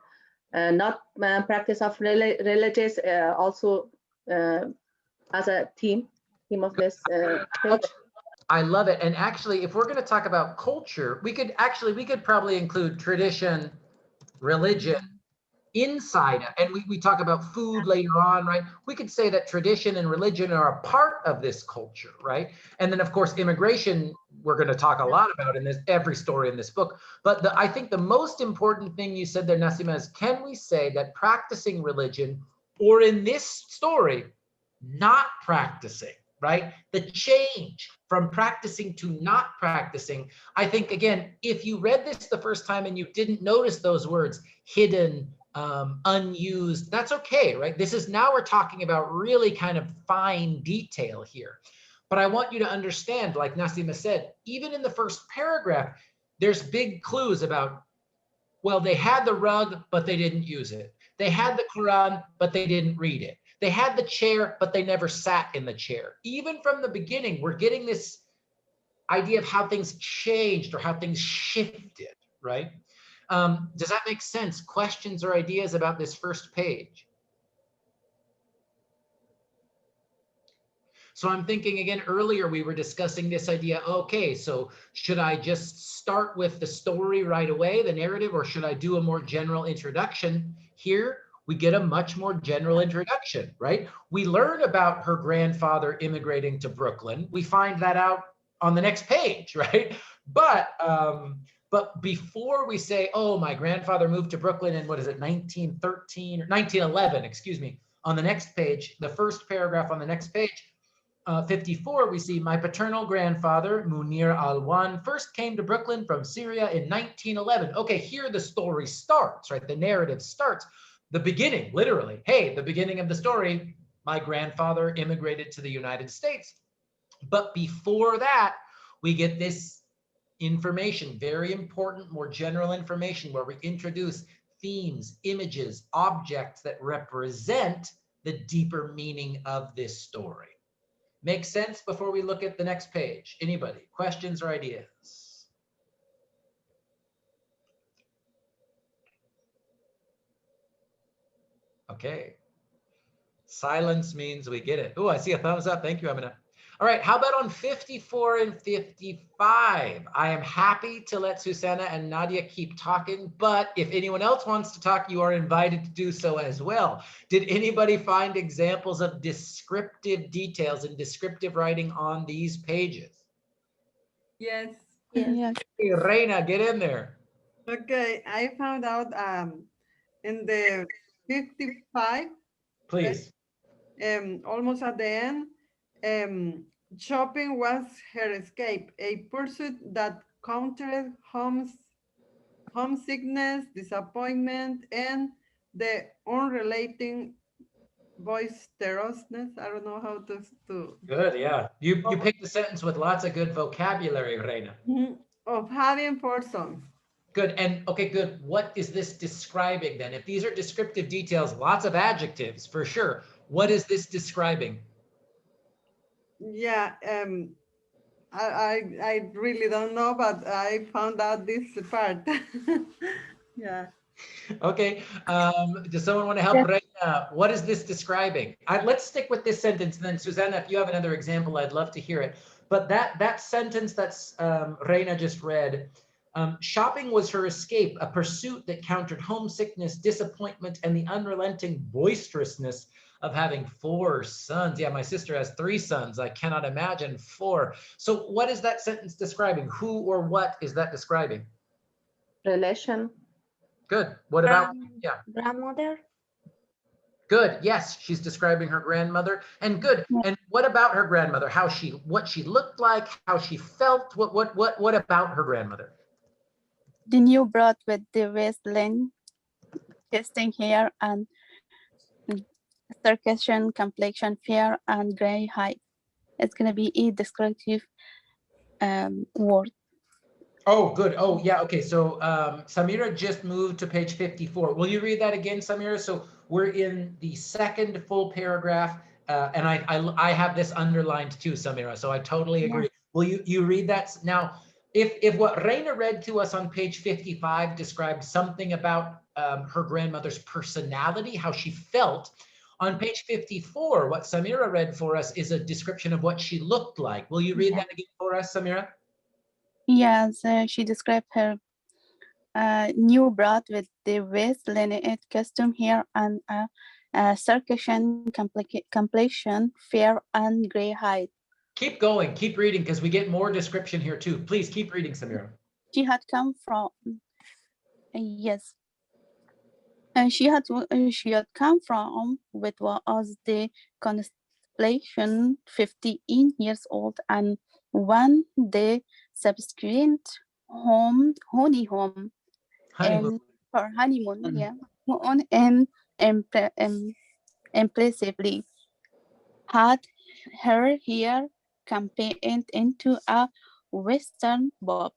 not practice of religious also as a theme of this page? I love it. And actually, if we're going to talk about culture, we could probably include tradition, religion inside it. And we talk about food later on, right? We could say that tradition and religion are a part of this culture, right? And then of course, immigration, we're going to talk a lot about in every story in this book. But I think the most important thing you said there, Nassima, is can we say that practicing religion, or in this story, not practicing, right? The change from practicing to not practicing. I think, again, if you read this the first time and you didn't notice those words, hidden, unused, that's okay, right? This is now we're talking about really kind of fine detail here. But I want you to understand, like Nassima said, even in the first paragraph, there's big clues about, well, they had the rug, but they didn't use it. They had the Quran, but they didn't read it. They had the chair, but they never sat in the chair. Even from the beginning, we're getting this idea of how things changed or how things shifted, right? Does that make sense? Questions or ideas about this first page? So I'm thinking again, earlier we were discussing this idea, okay, so should I just start with the story right away, the narrative, or should I do a more general introduction? Here, we get a much more general introduction, right? We learn about her grandfather immigrating to Brooklyn. We find that out on the next page, right? But before we say, oh, my grandfather moved to Brooklyn in, what is it, 1913 or 1911, excuse me, on the next page, the first paragraph on the next page, 54, we see my paternal grandfather, Munir Alwan, first came to Brooklyn from Syria in 1911. Okay, here the story starts, right? The narrative starts. The beginning, literally. Hey, the beginning of the story, my grandfather immigrated to the United States. But before that, we get this information, very important, more general information, where we introduce themes, images, objects that represent the deeper meaning of this story. Make sense before we look at the next page? Anybody? Questions or ideas? Okay. Silence means we get it. Oh, I see a thumbs up. Thank you, Amina. All right, how about on 54 and 55? I am happy to let Susanna and Nadia keep talking, but if anyone else wants to talk, you are invited to do so as well. Did anybody find examples of descriptive details and descriptive writing on these pages? Yes. Yes. Hey, Reina, get in there. Okay, I found out in the 55. Please. Almost at the end, shopping was her escape, a pursuit that countered homesickness, disappointment, and the unrelating boisterousness. I don't know how to Good, yeah. You picked the sentence with lots of good vocabulary, Reina. of having foursome. Good, and okay, good. What is this describing then? If these are descriptive details, lots of adjectives for sure. What is this describing? Yeah, I really don't know, but I found out this part. Yeah. Okay, does someone want to help Reina? What is this describing? Let's stick with this sentence, and then Susanna, if you have another example, I'd love to hear it. But that sentence that's Reina just read, shopping was her escape, a pursuit that countered homesickness, disappointment, and the unrelenting boisterousness of having 4 sons. Yeah, my sister has 3 sons. I cannot imagine 4. So what is that sentence describing? Who or what is that describing? Relation. Good. What about, yeah. Grandmother. Good. Yes, she's describing her grandmother. And good. And what about her grandmother? What she looked like, how she felt? What about her grandmother? The new broad with the waistline, testing hair, and Circassian complexion, fair and gray height. It's gonna be a descriptive word. Oh, good. Oh, yeah. Okay. So Samira just moved to page 54. Will you read that again, Samira? So we're in the second full paragraph, and I have this underlined too, Samira. So I totally agree. Yeah. Will you read that now? If what Reina read to us on page 55 described something about her grandmother's personality, how she felt, on page 54, what Samira read for us is a description of what she looked like. Will you read that again for us, Samira? Yes, she described her new bride with the waist lineate custom hair and circumcision complexion, fair and gray height. Keep going, keep reading, because we get more description here too. Please keep reading, Samira. She had come from, yes. She had come from what was the constellation 15 years old, and when the subsequent honeymoon and her honeymoon, yeah, on and impressively had her hair campaigned into a western bob.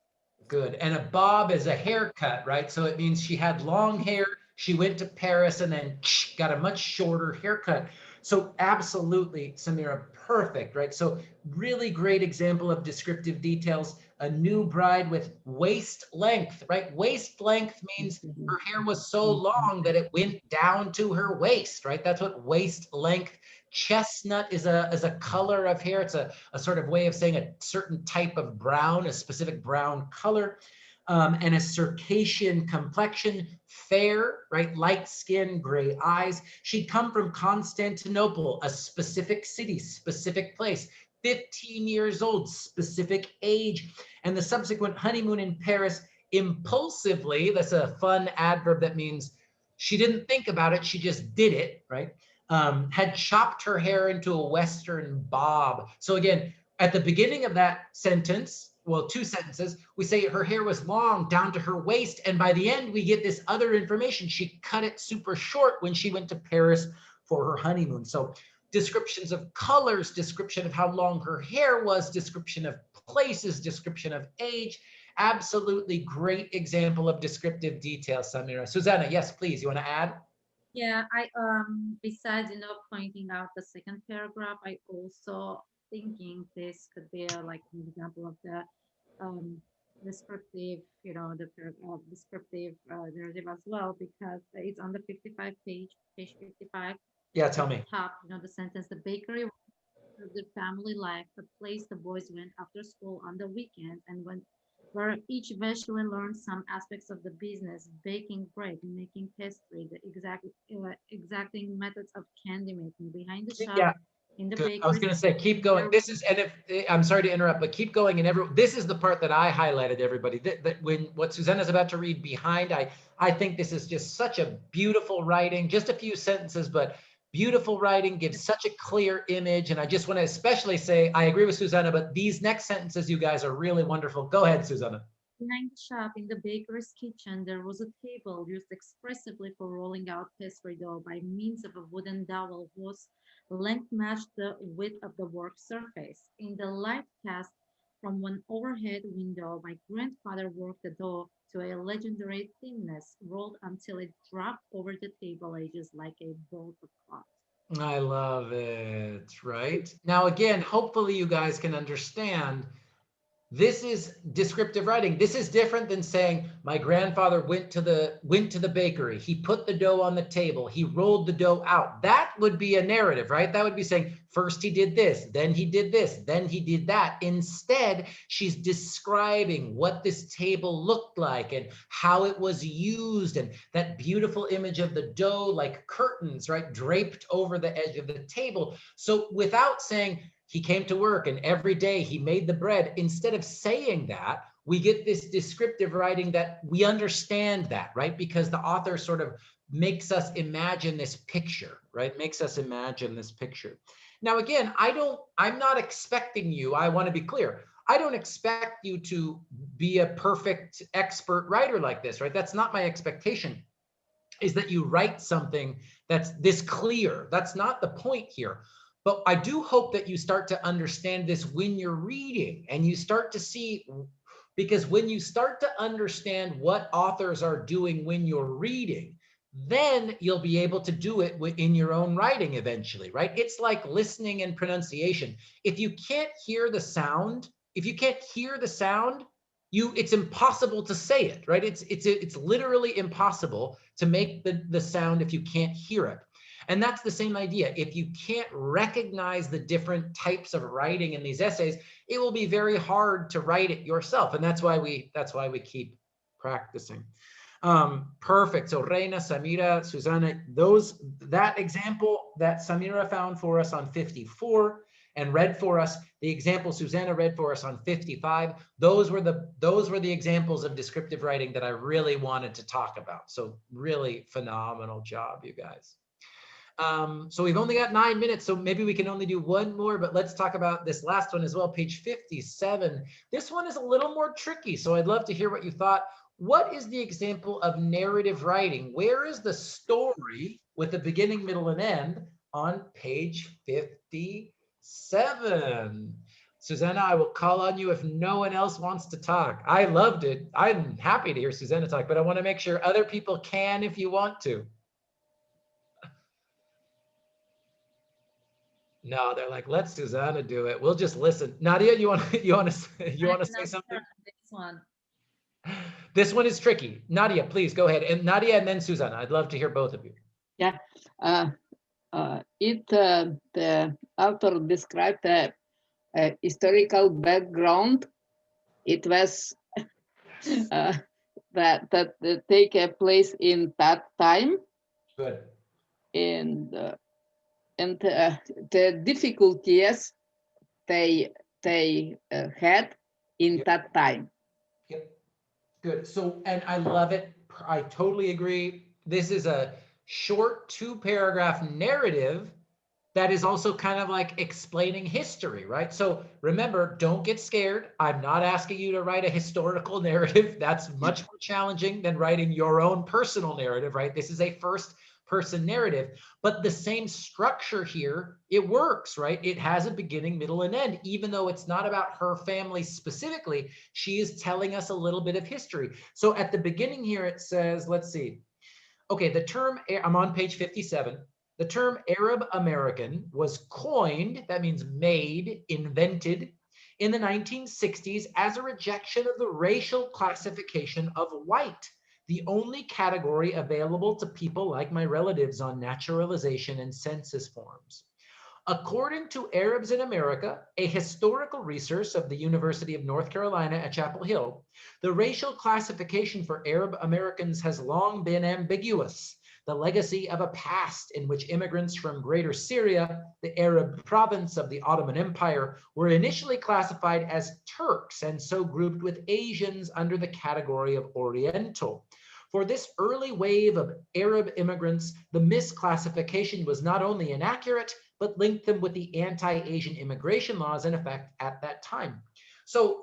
Good. And a bob is a haircut, right? So it means she had long hair. She went to Paris and then got a much shorter haircut. So absolutely, Samira, perfect, right? So really great example of descriptive details. A new bride with waist length, right? Waist length means her hair was so long that it went down to her waist, right? That's what waist length. Chestnut is a color of hair. It's a sort of way of saying a certain type of brown, a specific brown color. And a circassian complexion, fair, right? Light skin, gray eyes. She'd come from Constantinople, a specific city, specific place. 15 years old, specific age. And the subsequent honeymoon in Paris, impulsively, that's a fun adverb that means she didn't think about it, she just did it, right? Had chopped her hair into a Western bob. So again, at the beginning of that sentence, well, two sentences, we say her hair was long down to her waist. And by the end, we get this other information. She cut it super short when she went to Paris for her honeymoon. So descriptions of colors, description of how long her hair was, description of places, description of age. Absolutely great example of descriptive detail, Samira. Susanna, yes, please. You want to add? Yeah, I besides pointing out the second paragraph, I also thinking this could be like an example of the descriptive, the descriptive narrative as well, because it's on the 55 page 55. Yeah, tell me. Top, the sentence, the bakery of the family life, the place the boys went after school on the weekends, and where each eventually learned some aspects of the business, baking bread, making pastry, the exacting methods of candy making behind the shop. Yeah. In the Good. bakery. I was going to say, keep going. This is, and if I'm sorry to interrupt, but keep going. And this is the part that I highlighted, everybody. That when what Susanna's about to read behind, I think this is just such a beautiful writing. Just a few sentences, but beautiful writing, gives such a clear image. And I just want to especially say, I agree with Susanna, but these next sentences, you guys, are really wonderful. Go ahead, Susanna. Behind the shop, in the baker's kitchen, there was a table used expressively for rolling out pastry dough by means of a wooden dowel whose length matched the width of the work surface. In the light cast from one overhead window, my grandfather worked the dough to a legendary thinness, rolled until it dropped over the table edges like a bolt of cloth. I love it, right? Now, again, hopefully you guys can understand this is descriptive writing. This is different than saying my grandfather went to the bakery. He put the dough on the table. He rolled the dough out. That would be a narrative, right? That would be saying first he did this, then he did this, then he did that. Instead, she's describing what this table looked like and how it was used, and that beautiful image of the dough like curtains, right, draped over the edge of the table. So without saying he came to work and every day he made the bread, instead of saying that, we get this descriptive writing that we understand that, right? Because the author sort of makes us imagine this picture, right? Makes us imagine this picture. Now, again, I'm not expecting you, I want to be clear, I don't expect you to be a perfect expert writer like this, right? That's not my expectation, is that you write something that's this clear. That's not the point here. But I do hope that you start to understand this when you're reading, and you start to see, because when you start to understand what authors are doing when you're reading, then you'll be able to do it in your own writing eventually, right? It's like listening and pronunciation. If you can't hear the sound, it's impossible to say it, right? It's literally impossible to make the sound if you can't hear it. And that's the same idea. If you can't recognize the different types of writing in these essays, it will be very hard to write it yourself. And that's why we keep practicing. Perfect. So Reina, Samira, Susana, that example that Samira found for us on 54 and read for us, the example Susanna read for us on 55, those were the examples of descriptive writing that I really wanted to talk about. So really phenomenal job, you guys. So we've only got 9 minutes, so maybe we can only do one more, but let's talk about this last one as well, page 57. This one is a little more tricky, so I'd love to hear what you thought. What is the example of narrative writing? Where is the story with the beginning, middle, and end on page 57? Susanna, I will call on you if no one else wants to talk. I loved it. I'm happy to hear Susanna talk, but I want to make sure other people can if you want to. No, they're like, let Susanna do it. We'll just listen. Nadia, you want to say something? This one. This one is tricky. Nadia, please go ahead. And Nadia and then Susanna. I'd love to hear both of you. Yeah. The author described a historical background. It was that take a place in that time. Good. And the difficulties they had in that time. Yep. Good. So, and I love it. I totally agree. This is a short 2-paragraph narrative that is also kind of like explaining history, right? So remember, don't get scared. I'm not asking you to write a historical narrative. That's much more challenging than writing your own personal narrative, right? This is a first-person narrative, but the same structure here, it works, right? It has a beginning, middle, and end. Even though it's not about her family specifically, she is telling us a little bit of history. So at the beginning here, it says, let's see. Okay, the term, I'm on page 57. The term Arab American was coined, that means made, invented, in the 1960s as a rejection of the racial classification of white, the only category available to people like my relatives on naturalization and census forms. According to Arabs in America, a historical research of the University of North Carolina at Chapel Hill, the racial classification for Arab Americans has long been ambiguous, the legacy of a past in which immigrants from Greater Syria, the Arab province of the Ottoman Empire, were initially classified as Turks and so grouped with Asians under the category of Oriental. For this early wave of Arab immigrants, the misclassification was not only inaccurate, but linked them with the anti-Asian immigration laws in effect at that time. So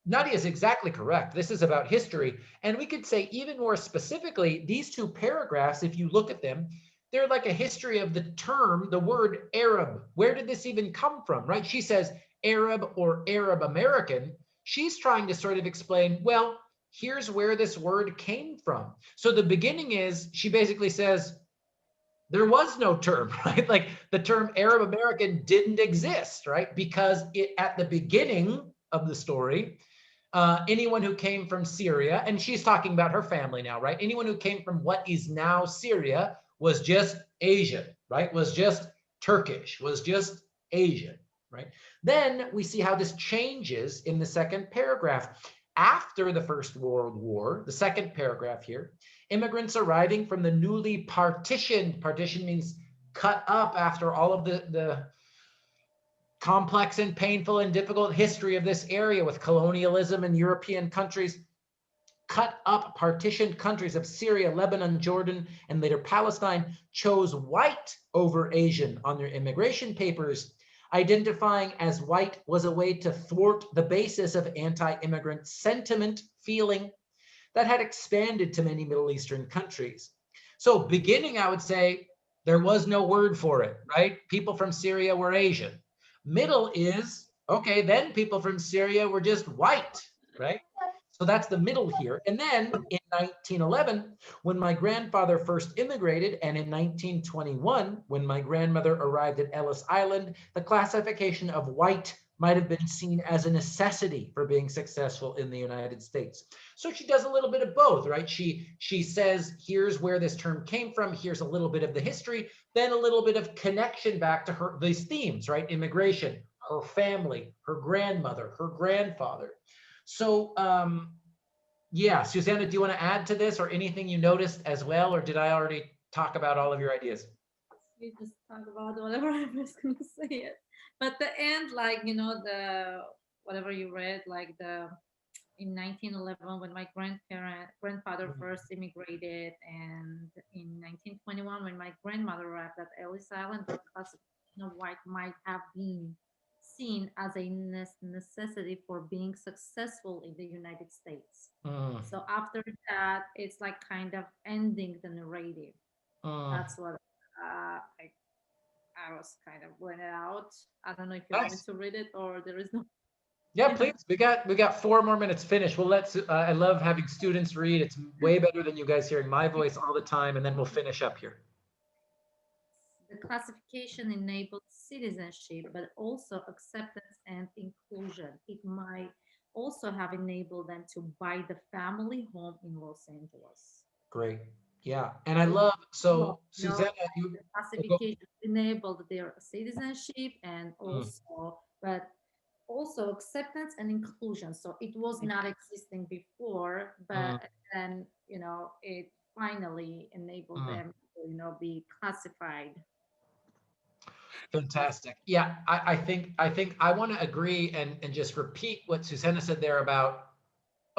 Nadia is exactly correct. This is about history. And we could say even more specifically, these 2 paragraphs, if you look at them, they're like a history of the term, the word Arab. Where did this even come from, right? She says Arab or Arab American. She's trying to sort of explain, well, here's where this word came from. So the beginning is, she basically says, there was no term, right? Like the term Arab American didn't exist, right? Because at the beginning of the story, anyone who came from Syria, and she's talking about her family now, right? Anyone who came from what is now Syria was just Asian, right? Was just Turkish, was just Asian, right? Then we see how this changes in the second paragraph. After the First World War, the second paragraph here, immigrants arriving from the newly partitioned, partition means cut up after all of the complex and painful and difficult history of this area with colonialism in European countries, cut up partitioned countries of Syria, Lebanon, Jordan, and later Palestine, chose white over Asian on their immigration papers. Identifying as white was a way to thwart the basis of anti-immigrant sentiment feeling that had expanded to many Middle Eastern countries. So beginning, I would say, There was no word for it, right? People from Syria were Asian. Middle is, okay, then people from Syria were just white, right? So that's the middle here. And then in 1911, when my grandfather first immigrated, and in 1921, when my grandmother arrived at Ellis Island, the classification of white might have been seen as a necessity for being successful in the United States. So she does a little bit of both, right? She says, here's where this term came from, here's a little bit of the history, then a little bit of connection back to her, these themes, right? Immigration, her family, her grandmother, her grandfather. So yeah, Susanna, do you want to add to this or anything you noticed as well, or did I already talk about all of your ideas? You just talk about whatever I was going to say it. But the end, like, you know, the whatever you read, like the in 1911 when my grandfather first immigrated, and in 1921 when my grandmother arrived at Ellis Island, the classification of white might have been seen as a necessity for being successful in the United States. So after that, it's like kind of ending the narrative. That's what I was kind of pointed out. I don't know if you want me to read it or there is no. Yeah, please. We got 4 more minutes finished. We'll let. I love having students read. It's way better than you guys hearing my voice all the time. And then we'll finish up here. The classification enabled citizenship, but also acceptance and inclusion. It might also have enabled them to buy the family home in Los Angeles. Great. Yeah. And I love, so Susanna, the classification enabled their citizenship and also, but also acceptance and inclusion. So it was not existing before, but then, you know, it finally enabled them to, you know, be classified. Fantastic. Yeah, I think I want to agree and just repeat what Susanna said there about,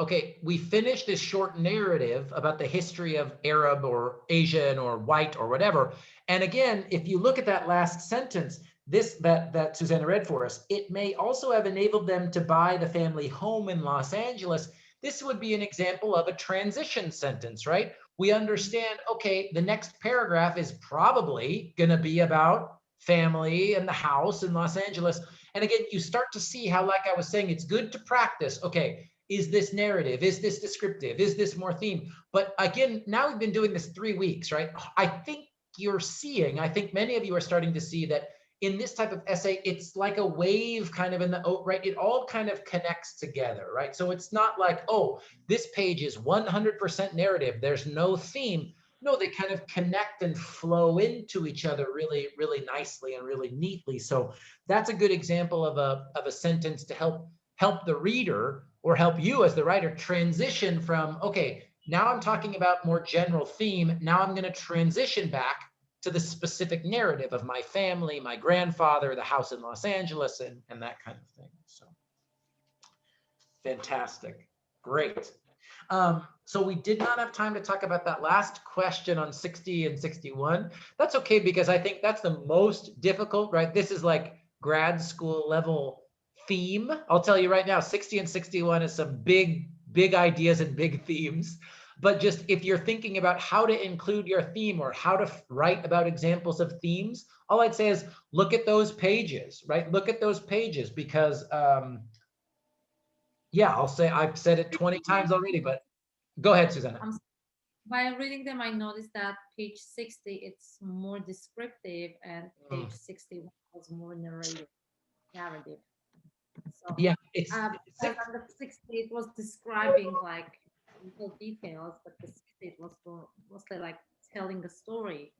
okay, we finished this short narrative about the history of Arab or Asian or white or whatever. And again, if you look at that last sentence, that Susanna read for us, it may also have enabled them to buy the family home in Los Angeles. This would be an example of a transition sentence, right? We understand, okay, the next paragraph is probably going to be about family and the house in Los Angeles. And again, you start to see how, like I was saying, it's good to practice. Okay, is this narrative? Is this descriptive? Is this more theme? But again, now we've been doing this 3 weeks, right? I think many of you are starting to see that in this type of essay, it's like a wave kind of in the, right? It all kind of connects together, right? So it's not like, oh, this page is 100% narrative. There's no theme. No, they kind of connect and flow into each other really, really nicely and really neatly. So that's a good example of a sentence to help the reader or help you as the writer transition from, okay, now I'm talking about more general theme. Now I'm going to transition back to the specific narrative of my family, my grandfather, the house in Los Angeles, and that kind of thing. So fantastic. Great. So we did not have time to talk about that last question on 60 and 61. That's okay, because I think that's the most difficult, right? This is like grad school level theme. I'll tell you right now, 60 and 61 is some big ideas and big themes. But just if you're thinking about how to include your theme or how to write about examples of themes, all I'd say is look at those pages, right? Look at those pages, because yeah, I'll say, I've said it 20 times already, but go ahead, Susanna. By reading them, I noticed that page 60, it's more descriptive, and page 61 was more narrative. So yeah, it's on the 60, it was describing like little details, but the 60 it was mostly like telling a story.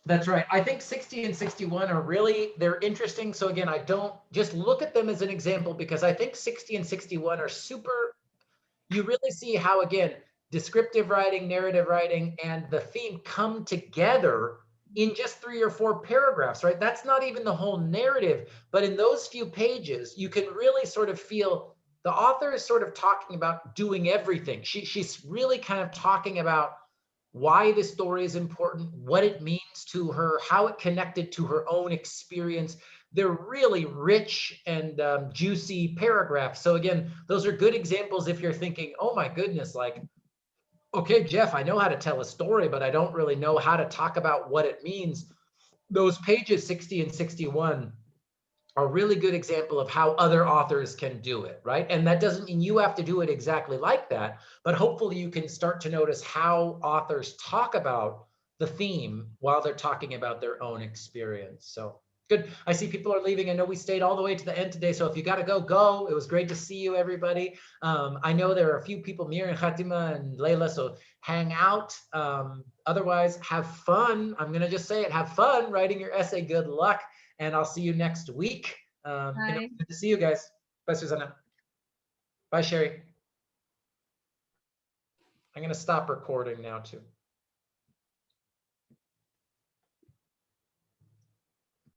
That's right. I think 60 and 61 are really, they're interesting. So again, I don't just look at them as an example, because I think 60 and 61 are super, you really see how, again, descriptive writing, narrative writing, and the theme come together in just 3 or 4 paragraphs, right? That's not even the whole narrative, but in those few pages, you can really sort of feel the author is sort of talking about doing everything. She's really kind of talking about why this story is important, what it means to her, how it connected to her own experience. They're really rich and juicy paragraphs. So again, those are good examples if you're thinking, oh my goodness, like, okay, Jeff, I know how to tell a story, but I don't really know how to talk about what it means. Those pages 60 and 61 are a really good example of how other authors can do it, right? And that doesn't mean you have to do it exactly like that, but hopefully you can start to notice how authors talk about the theme while they're talking about their own experience. So good. I see people are leaving. I know we stayed all the way to the end today. So if you got to go, go. It was great to see you, everybody. I know there are a few people, Mir and Fatima and Layla, so hang out. Otherwise, have fun. I'm going to just say it. Have fun writing your essay. Good luck. And I'll see you next week. Good to see you guys. Bye, Susanna. Bye, Sherry. I'm going to stop recording now, too.